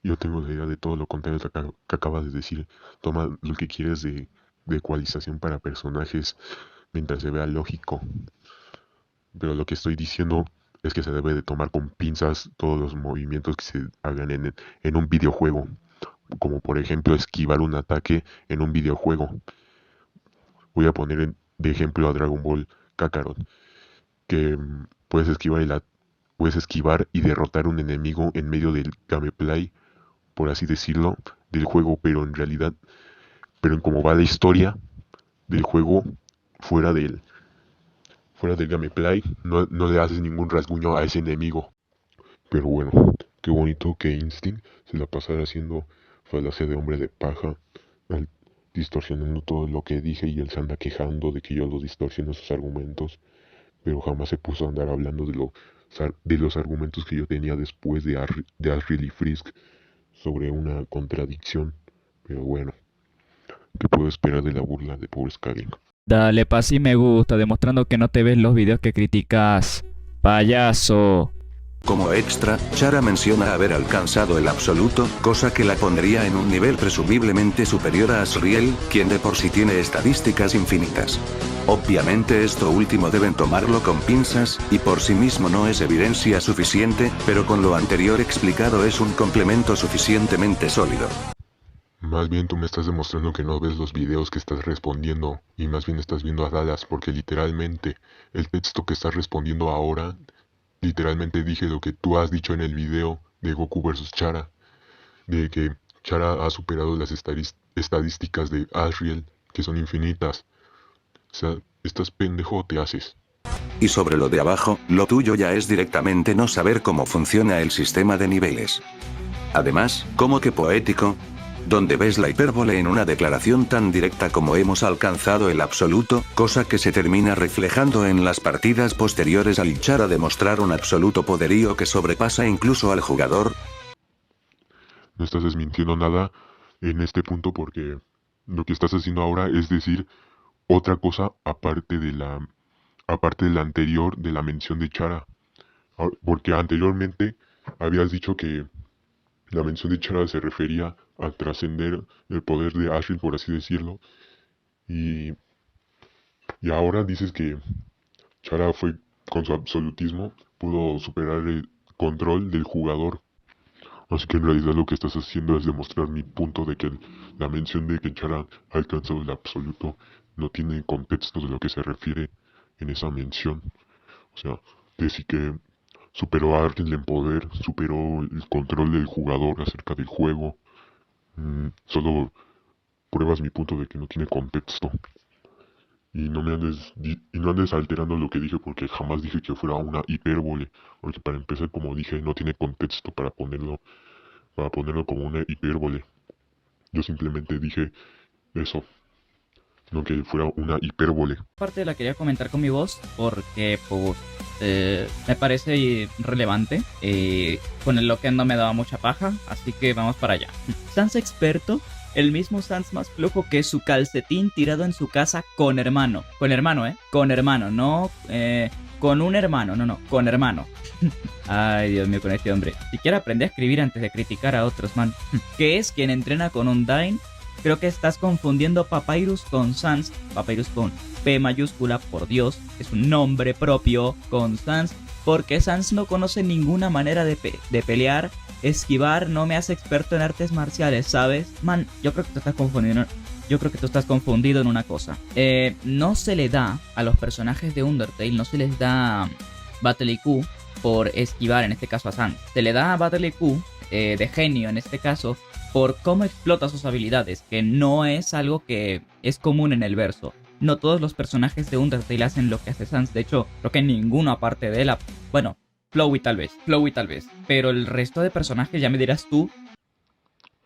Yo tengo la idea de todo lo contrario que acabas de decir. Toma lo que quieres de ecualización para personajes mientras se vea lógico. Pero lo que estoy diciendo es que se debe de tomar con pinzas todos los movimientos que se hagan en un videojuego. Como por ejemplo esquivar un ataque en un videojuego. Voy a poner de ejemplo a Dragon Ball Kakarot. Que puedes esquivar y derrotar un enemigo en medio del gameplay, por así decirlo, del juego, pero en realidad, pero en cómo va la historia del juego fuera fuera del gameplay no le haces ningún rasguño a ese enemigo. Pero bueno, qué bonito que Instinct se la pasara haciendo falacia de hombre de paja, distorsionando todo lo que dije, y él se anda quejando de que yo lo distorsiono sus argumentos, pero jamás se puso a andar hablando de los argumentos que yo tenía después de Asriel y Frisk sobre una contradicción. Pero bueno, ¿qué puedo esperar de la burla de pobre Skaring? Dale pa' sí me gusta, demostrando que no te ves los videos que criticas. Payaso. Como extra, Chara menciona haber alcanzado el absoluto, cosa que la pondría en un nivel presumiblemente superior a Asriel, quien de por sí tiene estadísticas infinitas. Obviamente esto último deben tomarlo con pinzas, y por sí mismo no es evidencia suficiente, pero con lo anterior explicado es un complemento suficientemente sólido. Más bien tú me estás demostrando que no ves los videos que estás respondiendo, y más bien estás viendo a Dallas, porque literalmente el texto que estás respondiendo ahora, literalmente dije lo que tú has dicho en el video de Goku vs Chara, de que Chara ha superado las estadísticas de Asriel, que son infinitas. O sea, estás pendejo, te haces. Y sobre lo de abajo, lo tuyo ya es directamente no saber cómo funciona el sistema de niveles. Además, ¿cómo que poético? Donde ves la hipérbole en una declaración tan directa como hemos alcanzado el absoluto, cosa que se termina reflejando en las partidas posteriores al Chara demostrar un absoluto poderío que sobrepasa incluso al jugador. No estás desmintiendo nada en este punto, porque lo que estás haciendo ahora es decir otra cosa aparte de la anterior, de la mención de Chara. Porque anteriormente habías dicho que la mención de Chara se refería a trascender el poder de Asriel, por así decirlo. Y ahora dices que Chara fue, con su absolutismo, pudo superar el control del jugador. Así que en realidad lo que estás haciendo es demostrar mi punto de que la mención de que Chara ha alcanzado el absoluto no tiene contexto de lo que se refiere en esa mención. O sea, decir que superó a Asriel en poder, superó el control del jugador acerca del juego. Solo pruebas mi punto de que no tiene contexto. Y no andes alterando lo que dije, porque jamás dije que fuera una hipérbole. Porque para empezar, como dije, no tiene contexto para ponerlo como una hipérbole. Yo simplemente dije eso, no que fuera una hipérbole. Parte la quería comentar con mi voz porque pues, me parece relevante. Con el Loquendo me daba mucha paja, así que vamos para allá. Sans experto, el mismo Sans más flojo que su calcetín tirado en su casa con hermano. Con hermano, con hermano, no con un hermano, no, con hermano. Ay, Dios mío, con este hombre. Siquiera aprendí a escribir antes de criticar a otros, man. Que es quien entrena con Undyne. Creo que estás confundiendo Papyrus con Sans. Papyrus con P mayúscula, por Dios. Es un nombre propio con Sans. Porque Sans no conoce ninguna manera de pelear. Esquivar no me hace experto en artes marciales, ¿sabes? Man, yo creo que te estás confundiendo. Yo creo que tú estás confundido en una cosa. No se le da a los personajes de Undertale, no se les da Battle IQ por esquivar, en este caso a Sans. Se le da Battle IQ de genio, en este caso, por cómo explota sus habilidades, que no es algo que es común en el verso. No todos los personajes de Undertale hacen lo que hace Sans. De hecho, creo que ninguno aparte de él. Bueno, Flowey tal vez. Pero el resto de personajes, ya me dirás tú.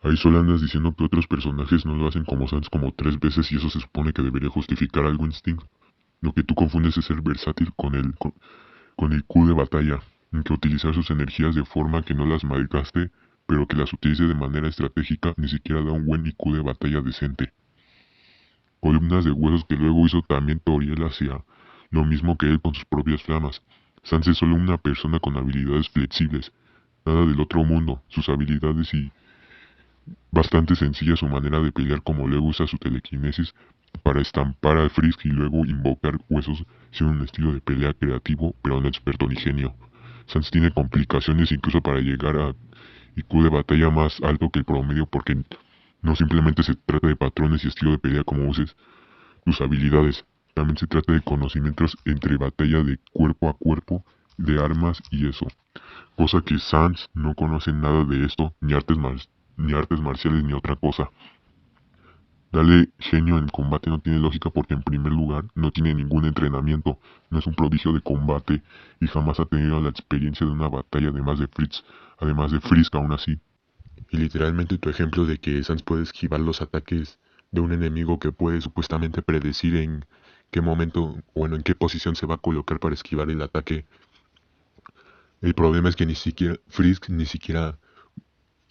Ahí solo andas diciendo que otros personajes no lo hacen como Sans como 3 veces, y eso se supone que debería justificar algo, Instinct. Lo que tú confundes es ser versátil con el Q de batalla, en que utilizar sus energías de forma que no las malgaste, pero que las utilice de manera estratégica, ni siquiera da un buen IQ de batalla decente. Columnas de huesos que luego hizo también Toriel hacia lo mismo que él con sus propias flamas. Sans es solo una persona con habilidades flexibles, nada del otro mundo. Sus habilidades y bastante sencilla su manera de pelear, como luego usa su telequinesis para estampar a Frisk y luego invocar huesos, siendo un estilo de pelea creativo pero no experto ni genio. Sans tiene complicaciones incluso para llegar a IQ de batalla más alto que el promedio, porque no simplemente se trata de patrones y estilo de pelea como uses tus habilidades, también se trata de conocimientos entre batalla de cuerpo a cuerpo, de armas y eso, cosa que Sans no conoce nada de esto, ni artes marciales ni otra cosa. Darle genio en combate no tiene lógica porque en primer lugar no tiene ningún entrenamiento, no es un prodigio de combate y jamás ha tenido la experiencia de una batalla además de Frisk aún así. Y literalmente tu ejemplo de que Sans puede esquivar los ataques de un enemigo que puede supuestamente predecir en qué momento, bueno, en qué posición se va a colocar para esquivar el ataque. El problema es que ni siquiera Frisk ni siquiera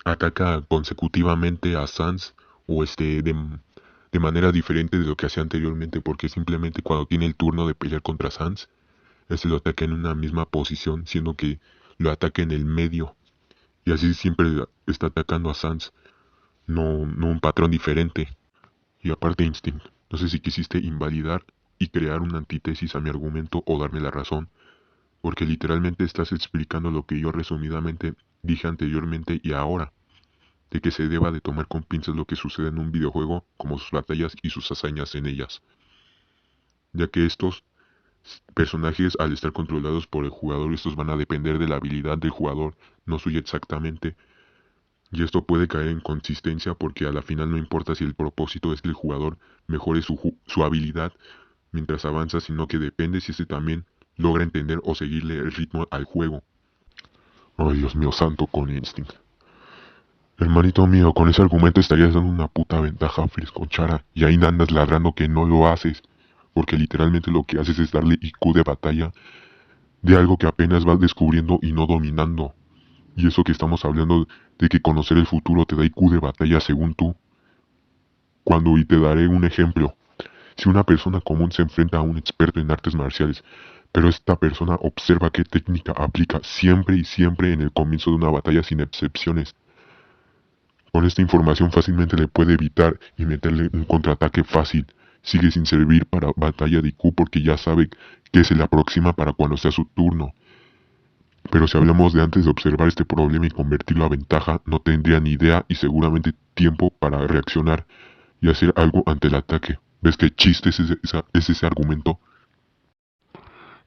ataca consecutivamente a Sans o de manera diferente de lo que hacía anteriormente, porque simplemente cuando tiene el turno de pelear contra Sans, lo ataca en una misma posición, siendo que lo ataca en el medio. Y así siempre está atacando a Sans, no un patrón diferente. Y aparte Instinct, no sé si quisiste invalidar y crear una antítesis a mi argumento o darme la razón, porque literalmente estás explicando lo que yo resumidamente dije anteriormente y ahora, de que se deba de tomar con pinzas lo que sucede en un videojuego, como sus batallas y sus hazañas en ellas, ya que estos personajes, al estar controlados por el jugador, estos van a depender de la habilidad del jugador, no suya exactamente, y esto puede caer en consistencia porque a la final no importa si el propósito es que el jugador mejore su habilidad mientras avanza, sino que depende si también logra entender o seguirle el ritmo al juego. Ay, Dios mío santo, con Instinct. Hermanito mío, con ese argumento estarías dando una puta ventaja a Frisconchara, y ahí andas ladrando que no lo haces, porque literalmente lo que haces es darle IQ de batalla de algo que apenas vas descubriendo y no dominando. Y eso que estamos hablando de que conocer el futuro te da IQ de batalla según tú. Y te daré un ejemplo. Si una persona común se enfrenta a un experto en artes marciales, pero esta persona observa qué técnica aplica siempre y siempre en el comienzo de una batalla sin excepciones, con esta información fácilmente le puede evitar y meterle un contraataque fácil. Sigue sin servir para batalla de IQ porque ya sabe que se le aproxima para cuando sea su turno. Pero si hablamos de antes de observar este problema y convertirlo a ventaja, no tendría ni idea y seguramente tiempo para reaccionar y hacer algo ante el ataque. ¿Ves qué chiste es ese argumento?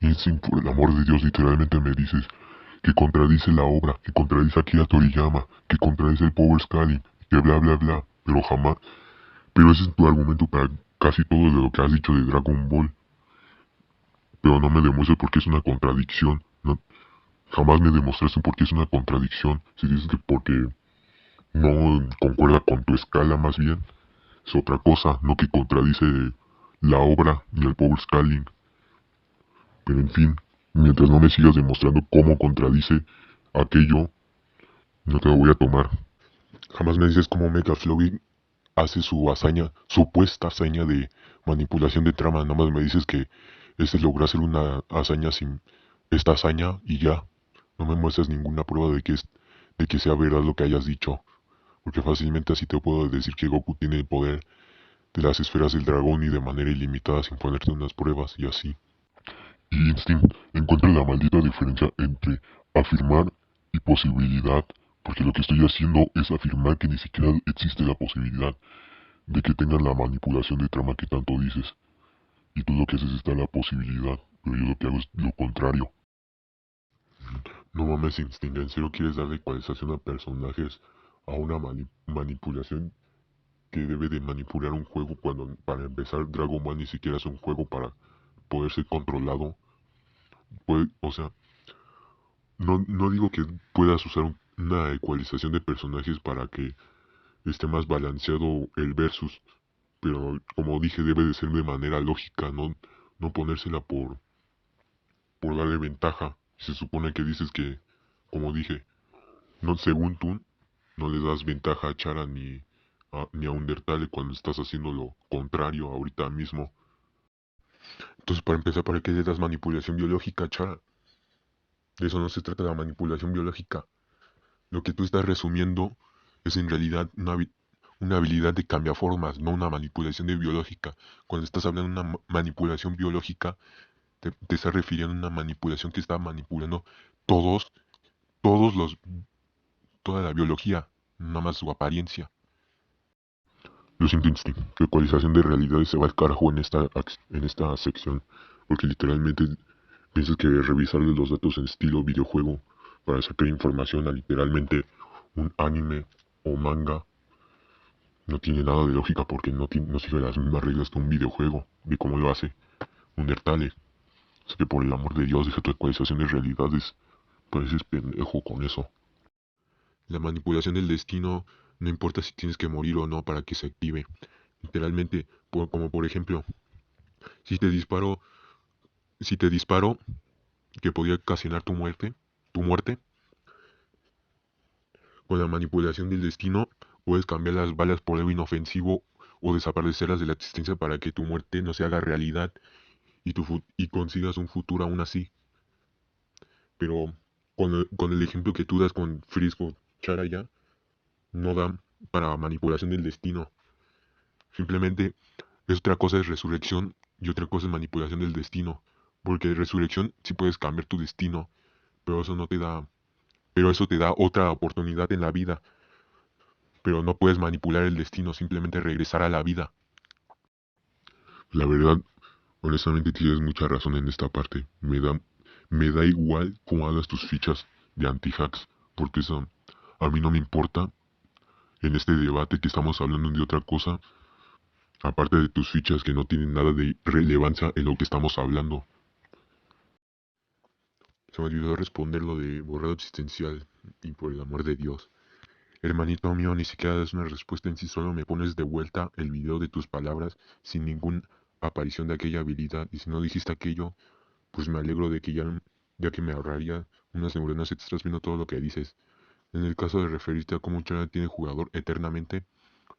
Instinct, por el amor de Dios, literalmente me dices que contradice la obra, que contradice a Akira Toriyama, que contradice el Power Scaling, que bla bla bla, pero ese es tu argumento para casi todo de lo que has dicho de Dragon Ball. Pero no me demuestres por qué es una contradicción, no, jamás me demostraste por qué es una contradicción, si dices que porque no concuerda con tu escala más bien, es otra cosa, no que contradice la obra ni el Power Scaling. Pero en fin, mientras no me sigas demostrando cómo contradice aquello, no te lo voy a tomar. Jamás me dices cómo Mega Flowey hace su hazaña, supuesta hazaña de manipulación de trama. Nada más me dices que logra hacer una hazaña sin esta hazaña y ya. No me muestras ninguna prueba de que sea verdad lo que hayas dicho. Porque fácilmente así te puedo decir que Goku tiene el poder de las esferas del dragón y de manera ilimitada sin ponerte unas pruebas y así. Y Instinct encuentra la maldita diferencia entre afirmar y posibilidad, porque lo que estoy haciendo es afirmar que ni siquiera existe la posibilidad de que tengan la manipulación de trama que tanto dices. Y tú lo que haces está la posibilidad, pero yo lo que hago es lo contrario. No mames, Instinct, ¿en serio quieres darle ecualización a personajes a una manipulación que debe de manipular un juego cuando, para empezar, Dragon Ball ni siquiera es un juego para poder ser controlado? O sea, no digo que puedas usar una ecualización de personajes para que esté más balanceado el versus, pero como dije, debe de ser de manera lógica, no ponérsela por darle ventaja. Se supone que dices que, como dije, no, según tú, no le das ventaja a Chara ni a Undertale cuando estás haciendo lo contrario ahorita mismo. Entonces, para empezar, ¿para qué le das manipulación biológica a Chara? De eso no se trata la manipulación biológica. Lo que tú estás resumiendo es en realidad una habilidad de cambiaformas, no una manipulación de biológica. Cuando estás hablando de una manipulación biológica, te estás refiriendo a una manipulación que está manipulando toda la biología, nada más su apariencia. Lo siento, Instinct, tu ecualización de realidades se va al carajo en esta sección, porque literalmente piensas que revisarle los datos en estilo videojuego para sacar información a literalmente un anime o manga No tiene nada de lógica porque no sigue las mismas reglas que un videojuego, de cómo lo hace Undertale. Así que por el amor de Dios, deja tu actualización de realidades. Pareces pendejo con eso. La manipulación del destino, no importa si tienes que morir o no para que se active. Literalmente, como por ejemplo, si te disparo, que podría ocasionar tu muerte, con la manipulación del destino, puedes cambiar las balas por algo inofensivo o desaparecerlas de la existencia para que tu muerte no se haga realidad y consigas un futuro aún así. Pero con el ejemplo que tú das con Frisco Charaya, no da para manipulación del destino. Simplemente otra cosa es resurrección y otra cosa es manipulación del destino. Porque de resurrección sí puedes cambiar tu destino, pero eso te da otra oportunidad en la vida. Pero no puedes manipular el destino, simplemente regresar a la vida. La verdad, honestamente tienes mucha razón en esta parte. Me da igual cómo hagas tus fichas de anti-hacks, porque eso a mí no me importa en este debate que estamos hablando de otra cosa, aparte de tus fichas que no tienen nada de relevancia en lo que estamos hablando. Se me olvidó responder lo de borrado existencial, y por el amor de Dios. Hermanito mío, ni siquiera es una respuesta en sí, solo me pones de vuelta el video de tus palabras sin ninguna aparición de aquella habilidad, y si no dijiste aquello, pues me alegro de que ya que me ahorraría unas neuronas extras viendo todo lo que dices. En el caso de referirte a cómo un channel tiene jugador eternamente,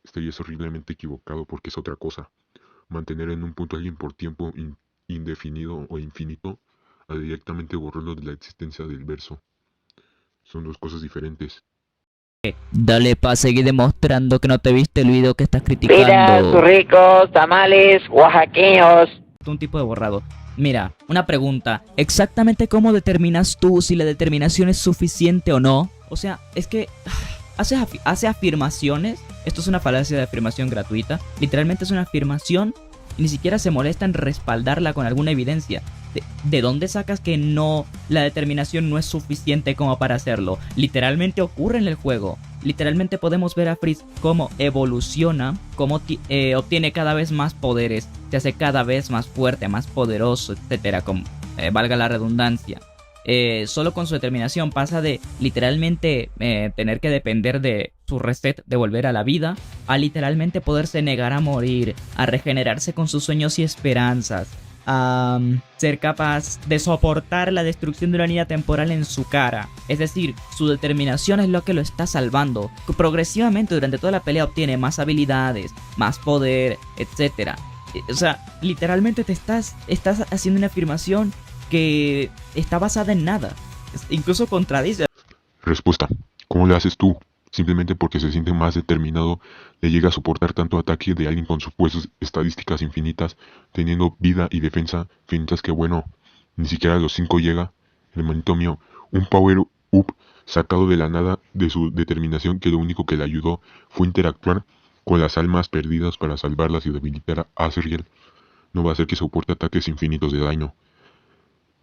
estarías horriblemente equivocado porque es otra cosa. Mantener en un punto a alguien por tiempo indefinido o infinito, a directamente borrarlo de la existencia del verso. Son dos cosas diferentes. Dale pa' seguir demostrando que no te viste el video que estás Mira, criticando. sus ricos tamales oaxaqueños. Un tipo de borrado. Mira, una pregunta. ¿Exactamente cómo determinas tú si la determinación es suficiente o no? O sea, es que hace afirmaciones. Esto es una falacia de afirmación gratuita. Literalmente es una afirmación y ni siquiera se molesta en respaldarla con alguna evidencia. ¿De dónde sacas que no, la determinación no es suficiente como para hacerlo? Literalmente ocurre en el juego. Literalmente podemos ver a Freeze cómo evoluciona, cómo obtiene cada vez más poderes, se hace cada vez más fuerte, más poderoso, etcétera, valga la redundancia. Solo con su determinación pasa de literalmente tener que depender de su reset de volver a la vida, a literalmente poderse negar a morir, a regenerarse con sus sueños y esperanzas, a ser capaz de soportar la destrucción de una línea temporal en su cara. Es decir, su determinación es lo que lo está salvando. Progresivamente durante toda la pelea obtiene más habilidades, más poder, etc. O sea, literalmente te estás haciendo una afirmación que está basada en nada. Incluso contradice. Respuesta. ¿Cómo le haces tú? Simplemente porque se siente más determinado, le llega a soportar tanto ataque de alguien con supuestas estadísticas infinitas, teniendo vida y defensa infinitas que bueno, ni siquiera a los 5 llega. Hermanito mío, un power up sacado de la nada de su determinación que lo único que le ayudó fue interactuar con las almas perdidas para salvarlas y debilitar a Azrael. No va a hacer que soporte ataques infinitos de daño.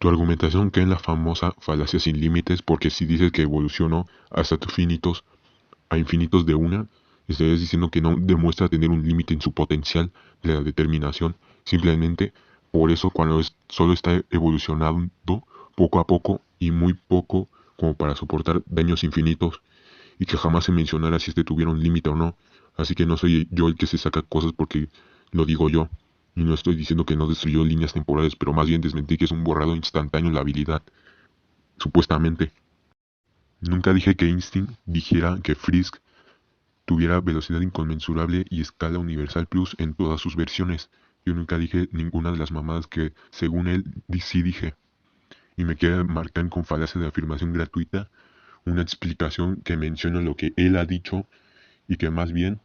Tu argumentación cae en la famosa falacia sin límites, porque si dices que evolucionó hasta a infinitos de una, estarías diciendo que no demuestra tener un límite en su potencial de la determinación. Simplemente por eso cuando solo está evolucionando poco a poco y muy poco como para soportar daños infinitos, y que jamás se mencionara si tuviera un límite o no. Así que no soy yo el que se saca cosas porque lo digo yo. Y no estoy diciendo que no destruyó líneas temporales, pero más bien desmentí que es un borrado instantáneo en la habilidad. Supuestamente. Nunca dije que Instinct dijera que Frisk tuviera velocidad inconmensurable y escala universal plus en todas sus versiones. Yo nunca dije ninguna de las mamadas que según él sí dije. Y me quiere marcar con falacia de afirmación gratuita una explicación que menciona lo que él ha dicho y que más bien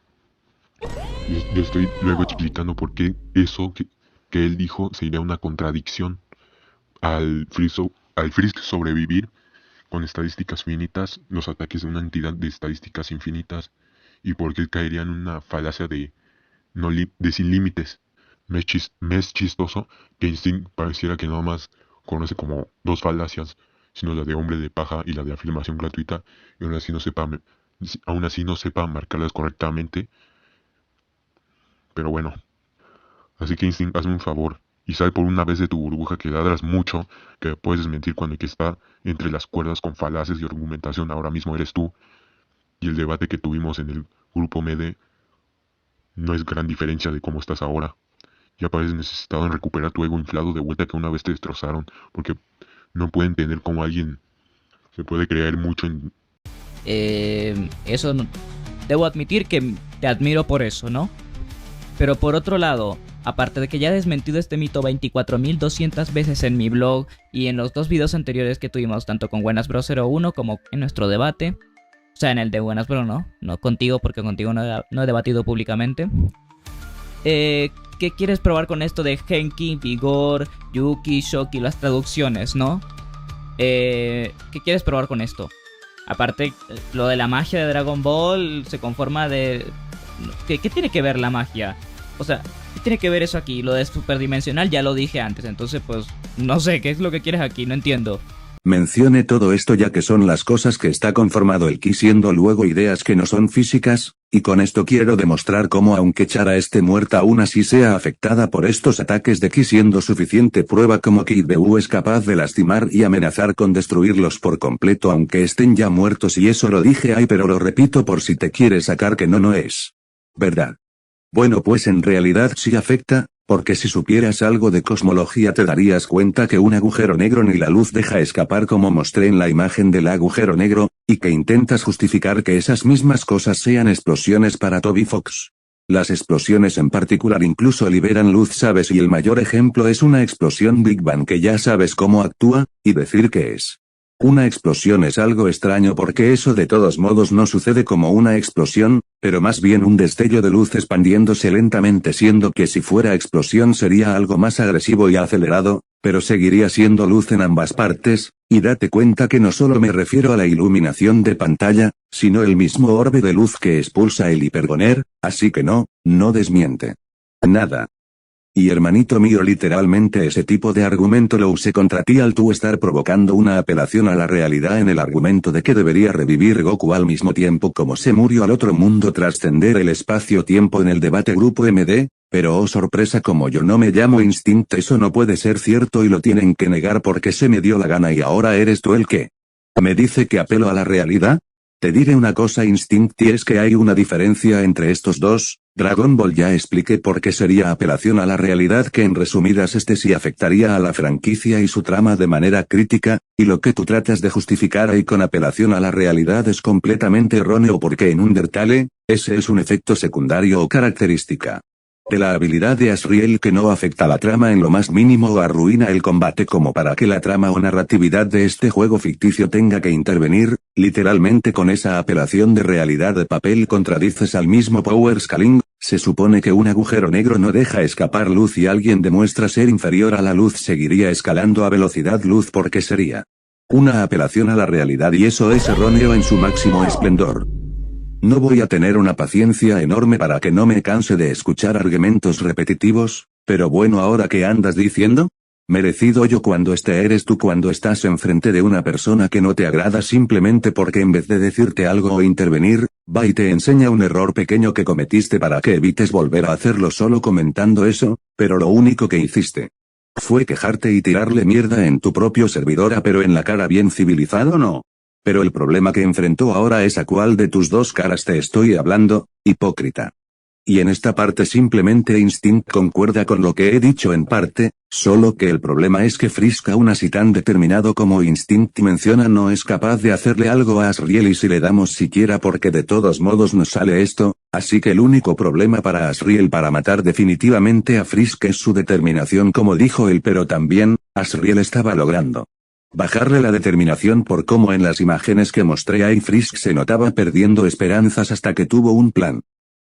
yo estoy luego explicando por qué eso que él dijo sería una contradicción al Frisk sobrevivir con estadísticas finitas los ataques de una entidad de estadísticas infinitas, y por qué caería en una falacia de sin límites. Me es chistoso que Instinct pareciera que nada más conoce como dos falacias, sino la de hombre de paja y la de afirmación gratuita, y aún así no sepa marcarlas correctamente, Pero bueno. Así que Instinct, hazme un favor. Y sal por una vez de tu burbuja que ladras mucho, que puedes desmentir cuando hay que estar entre las cuerdas con falaces y argumentación. Ahora mismo eres tú. Y el debate que tuvimos en el grupo MEDE no es gran diferencia de cómo estás ahora. Ya pareces necesitado en recuperar tu ego inflado de vuelta que una vez te destrozaron. Porque no pueden entender cómo alguien se puede creer mucho en... Eso no... Debo admitir que te admiro por eso, ¿no? Pero por otro lado, aparte de que ya he desmentido este mito 24.200 veces en mi blog y en los 2 videos anteriores que tuvimos tanto con Buenas Bro 01 como en nuestro debate, o sea, en el de Buenas Bro no contigo porque contigo no he debatido públicamente. ¿Qué quieres probar con esto de Genki, Vigor, Yuki, Shoki, las traducciones, no? ¿Qué quieres probar con esto? Aparte, lo de la magia de Dragon Ball se conforma de... ¿Qué tiene que ver la magia? O sea, ¿qué tiene que ver eso aquí? Lo de superdimensional ya lo dije antes, entonces pues... No sé, ¿qué es lo que quieres aquí? No entiendo. Mencione todo esto ya que son las cosas que está conformado el ki siendo luego ideas que no son físicas, y con esto quiero demostrar cómo aunque Chara esté muerta aún así sea afectada por estos ataques de ki siendo suficiente prueba como Kid Buu es capaz de lastimar y amenazar con destruirlos por completo aunque estén ya muertos y eso lo dije ahí pero lo repito por si te quieres sacar que no es. ¿Verdad? Bueno pues en realidad sí afecta, porque si supieras algo de cosmología te darías cuenta que un agujero negro ni la luz deja escapar como mostré en la imagen del agujero negro, y que intentas justificar que esas mismas cosas sean explosiones para Toby Fox. Las explosiones en particular incluso liberan luz sabes y el mayor ejemplo es una explosión Big Bang que ya sabes cómo actúa, y decir que es una explosión es algo extraño porque eso de todos modos no sucede como una explosión, pero más bien un destello de luz expandiéndose lentamente siendo que si fuera explosión sería algo más agresivo y acelerado, pero seguiría siendo luz en ambas partes, y date cuenta que no solo me refiero a la iluminación de pantalla, sino el mismo orbe de luz que expulsa el hipergoner, así que no desmiente nada. Y hermanito mío literalmente ese tipo de argumento lo usé contra ti al tú estar provocando una apelación a la realidad en el argumento de que debería revivir Goku al mismo tiempo como se murió al otro mundo trascender el espacio-tiempo en el debate grupo MD, pero oh sorpresa como yo no me llamo Instinct eso no puede ser cierto y lo tienen que negar porque se me dio la gana y ahora eres tú el que me dice que apelo a la realidad. Te diré una cosa Instinct y es que hay una diferencia entre estos dos. Dragon Ball ya expliqué por qué sería apelación a la realidad que en resumidas sí afectaría a la franquicia y su trama de manera crítica, y lo que tú tratas de justificar ahí con apelación a la realidad es completamente erróneo porque en Undertale, ese es un efecto secundario o característica de la habilidad de Asriel que no afecta la trama en lo más mínimo o arruina el combate como para que la trama o narratividad de este juego ficticio tenga que intervenir, literalmente con esa apelación de realidad de papel contradices al mismo Power Scaling, se supone que un agujero negro no deja escapar luz y alguien demuestra ser inferior a la luz seguiría escalando a velocidad luz porque sería una apelación a la realidad y eso es erróneo en su máximo esplendor. No voy a tener una paciencia enorme para que no me canse de escuchar argumentos repetitivos, pero bueno ahora que andas diciendo, merecido yo cuando eres tú cuando estás enfrente de una persona que no te agrada simplemente porque en vez de decirte algo o intervenir, va y te enseña un error pequeño que cometiste para que evites volver a hacerlo solo comentando eso, pero lo único que hiciste fue quejarte y tirarle mierda en tu propio servidor pero en la cara bien civilizado no. Pero el problema que enfrentó ahora es a cuál de tus dos caras te estoy hablando, hipócrita. Y en esta parte simplemente Instinct concuerda con lo que he dicho en parte, solo que el problema es que Frisk aún así tan determinado como Instinct menciona no es capaz de hacerle algo a Asriel y si le damos siquiera porque de todos modos nos sale esto, así que el único problema para Asriel para matar definitivamente a Frisk es su determinación como dijo él pero también, Asriel estaba logrando bajarle la determinación por cómo en las imágenes que mostré a Frisk se notaba perdiendo esperanzas hasta que tuvo un plan.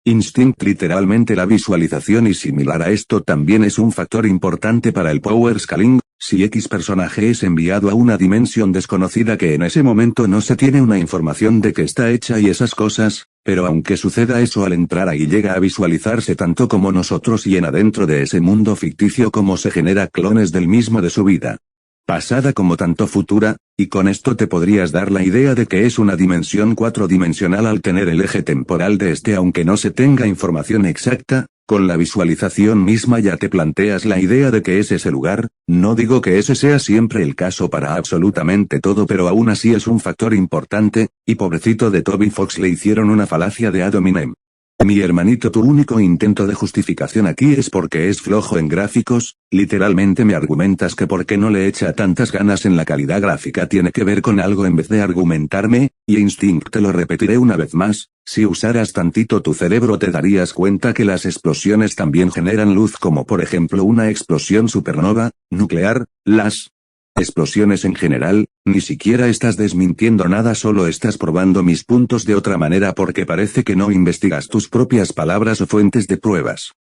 Instinct literalmente la visualización y similar a esto también es un factor importante para el Power Scaling, si X personaje es enviado a una dimensión desconocida que en ese momento no se tiene una información de que está hecha y esas cosas, pero aunque suceda eso al entrar ahí llega a visualizarse tanto como nosotros y en adentro de ese mundo ficticio como se genera clones del mismo de su vida pasada como tanto futura, y con esto te podrías dar la idea de que es una dimensión 4-dimensional al tener el eje temporal de aunque no se tenga información exacta, Con la visualización misma ya te planteas la idea de que es ese lugar, no digo que ese sea siempre el caso para absolutamente todo, pero aún así es un factor importante, y pobrecito de Toby Fox le hicieron una falacia de ad hominem. Mi hermanito, tu único intento de justificación aquí es porque es flojo en gráficos, literalmente me argumentas que porque no le echa tantas ganas en la calidad gráfica tiene que ver con algo en vez de argumentarme, y Instinct te lo repetiré una vez más, si usaras tantito tu cerebro te darías cuenta que las explosiones también generan luz, como por ejemplo una explosión supernova, nuclear, las explosiones en general. Ni siquiera estás desmintiendo nada, solo estás probando mis puntos de otra manera porque parece que no investigas tus propias palabras o fuentes de pruebas.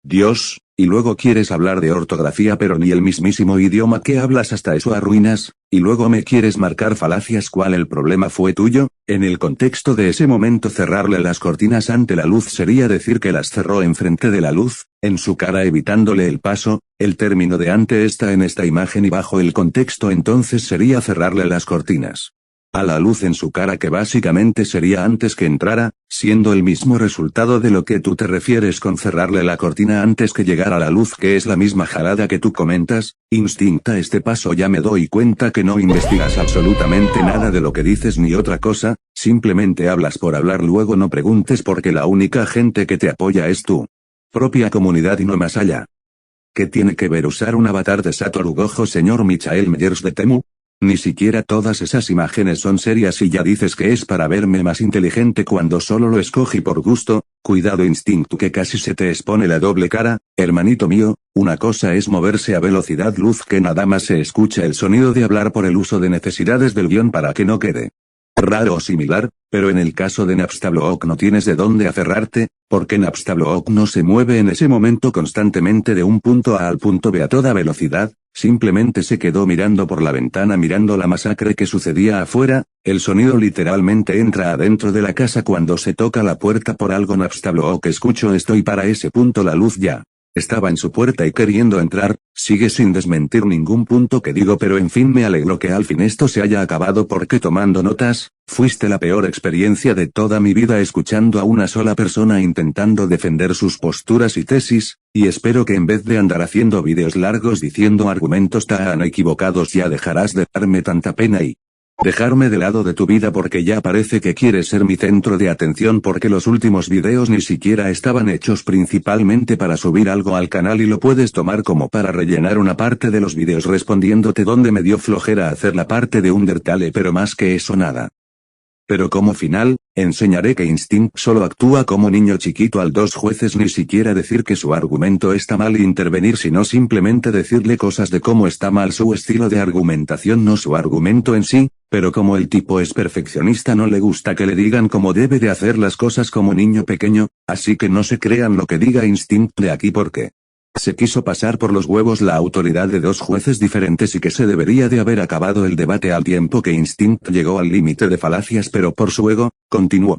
Dios, y luego quieres hablar de ortografía pero ni el mismísimo idioma que hablas hasta eso arruinas, y luego me quieres marcar falacias. ¿Cuál el problema fue tuyo? En el contexto de ese momento cerrarle las cortinas ante la luz sería decir que las cerró enfrente de la luz, en su cara evitándole el paso. El término de ante está en esta imagen y bajo el contexto entonces sería cerrarle las cortinas a la luz en su cara, que básicamente sería antes que entrara, siendo el mismo resultado de lo que tú te refieres con cerrarle la cortina antes que llegara la luz, que es la misma jalada que tú comentas. Instinta, este paso ya me doy cuenta que no investigas absolutamente nada de lo que dices ni otra cosa, simplemente hablas por hablar. Luego no preguntes porque la única gente que te apoya es tu propia comunidad y no más allá. ¿Qué tiene que ver usar un avatar de Satoru Gojo, señor Michael Myers de Temu? Ni siquiera todas esas imágenes son serias y ya dices que es para verme más inteligente cuando solo lo escogí por gusto. Cuidado Instinto, que casi se te expone la doble cara. Hermanito mío, una cosa es moverse a velocidad luz que nada más se escucha el sonido de hablar por el uso de necesidades del guión para que no quede raro o similar, pero en el caso de Napstablook no tienes de dónde aferrarte, porque Napstablook no se mueve en ese momento constantemente de un punto A al punto B a toda velocidad, simplemente se quedó mirando por la ventana mirando la masacre que sucedía afuera. El sonido literalmente entra adentro de la casa cuando se toca la puerta por algo. Napstablook escucho esto y para ese punto la luz ya estaba en su puerta y queriendo entrar. Sigue sin desmentir ningún punto que digo, pero en fin, me alegro que al fin esto se haya acabado porque tomando notas, fuiste la peor experiencia de toda mi vida escuchando a una sola persona intentando defender sus posturas y tesis, y espero que en vez de andar haciendo vídeos largos diciendo argumentos tan equivocados ya dejarás de darme tanta pena y dejarme de lado de tu vida, porque ya parece que quieres ser mi centro de atención, porque los últimos videos ni siquiera estaban hechos principalmente para subir algo al canal y lo puedes tomar como para rellenar una parte de los videos respondiéndote donde me dio flojera hacer la parte de Undertale, pero más que eso nada. Pero como final, enseñaré que Instinct solo actúa como niño chiquito al dos jueces, ni siquiera decir que su argumento está mal e intervenir, sino simplemente decirle cosas de cómo está mal su estilo de argumentación, no su argumento en sí, pero como el tipo es perfeccionista no le gusta que le digan cómo debe de hacer las cosas como niño pequeño, así que no se crean lo que diga Instinct de aquí porque se quiso pasar por los huevos la autoridad de dos jueces diferentes y que se debería de haber acabado el debate al tiempo que Instinct llegó al límite de falacias, pero por su ego, continuó.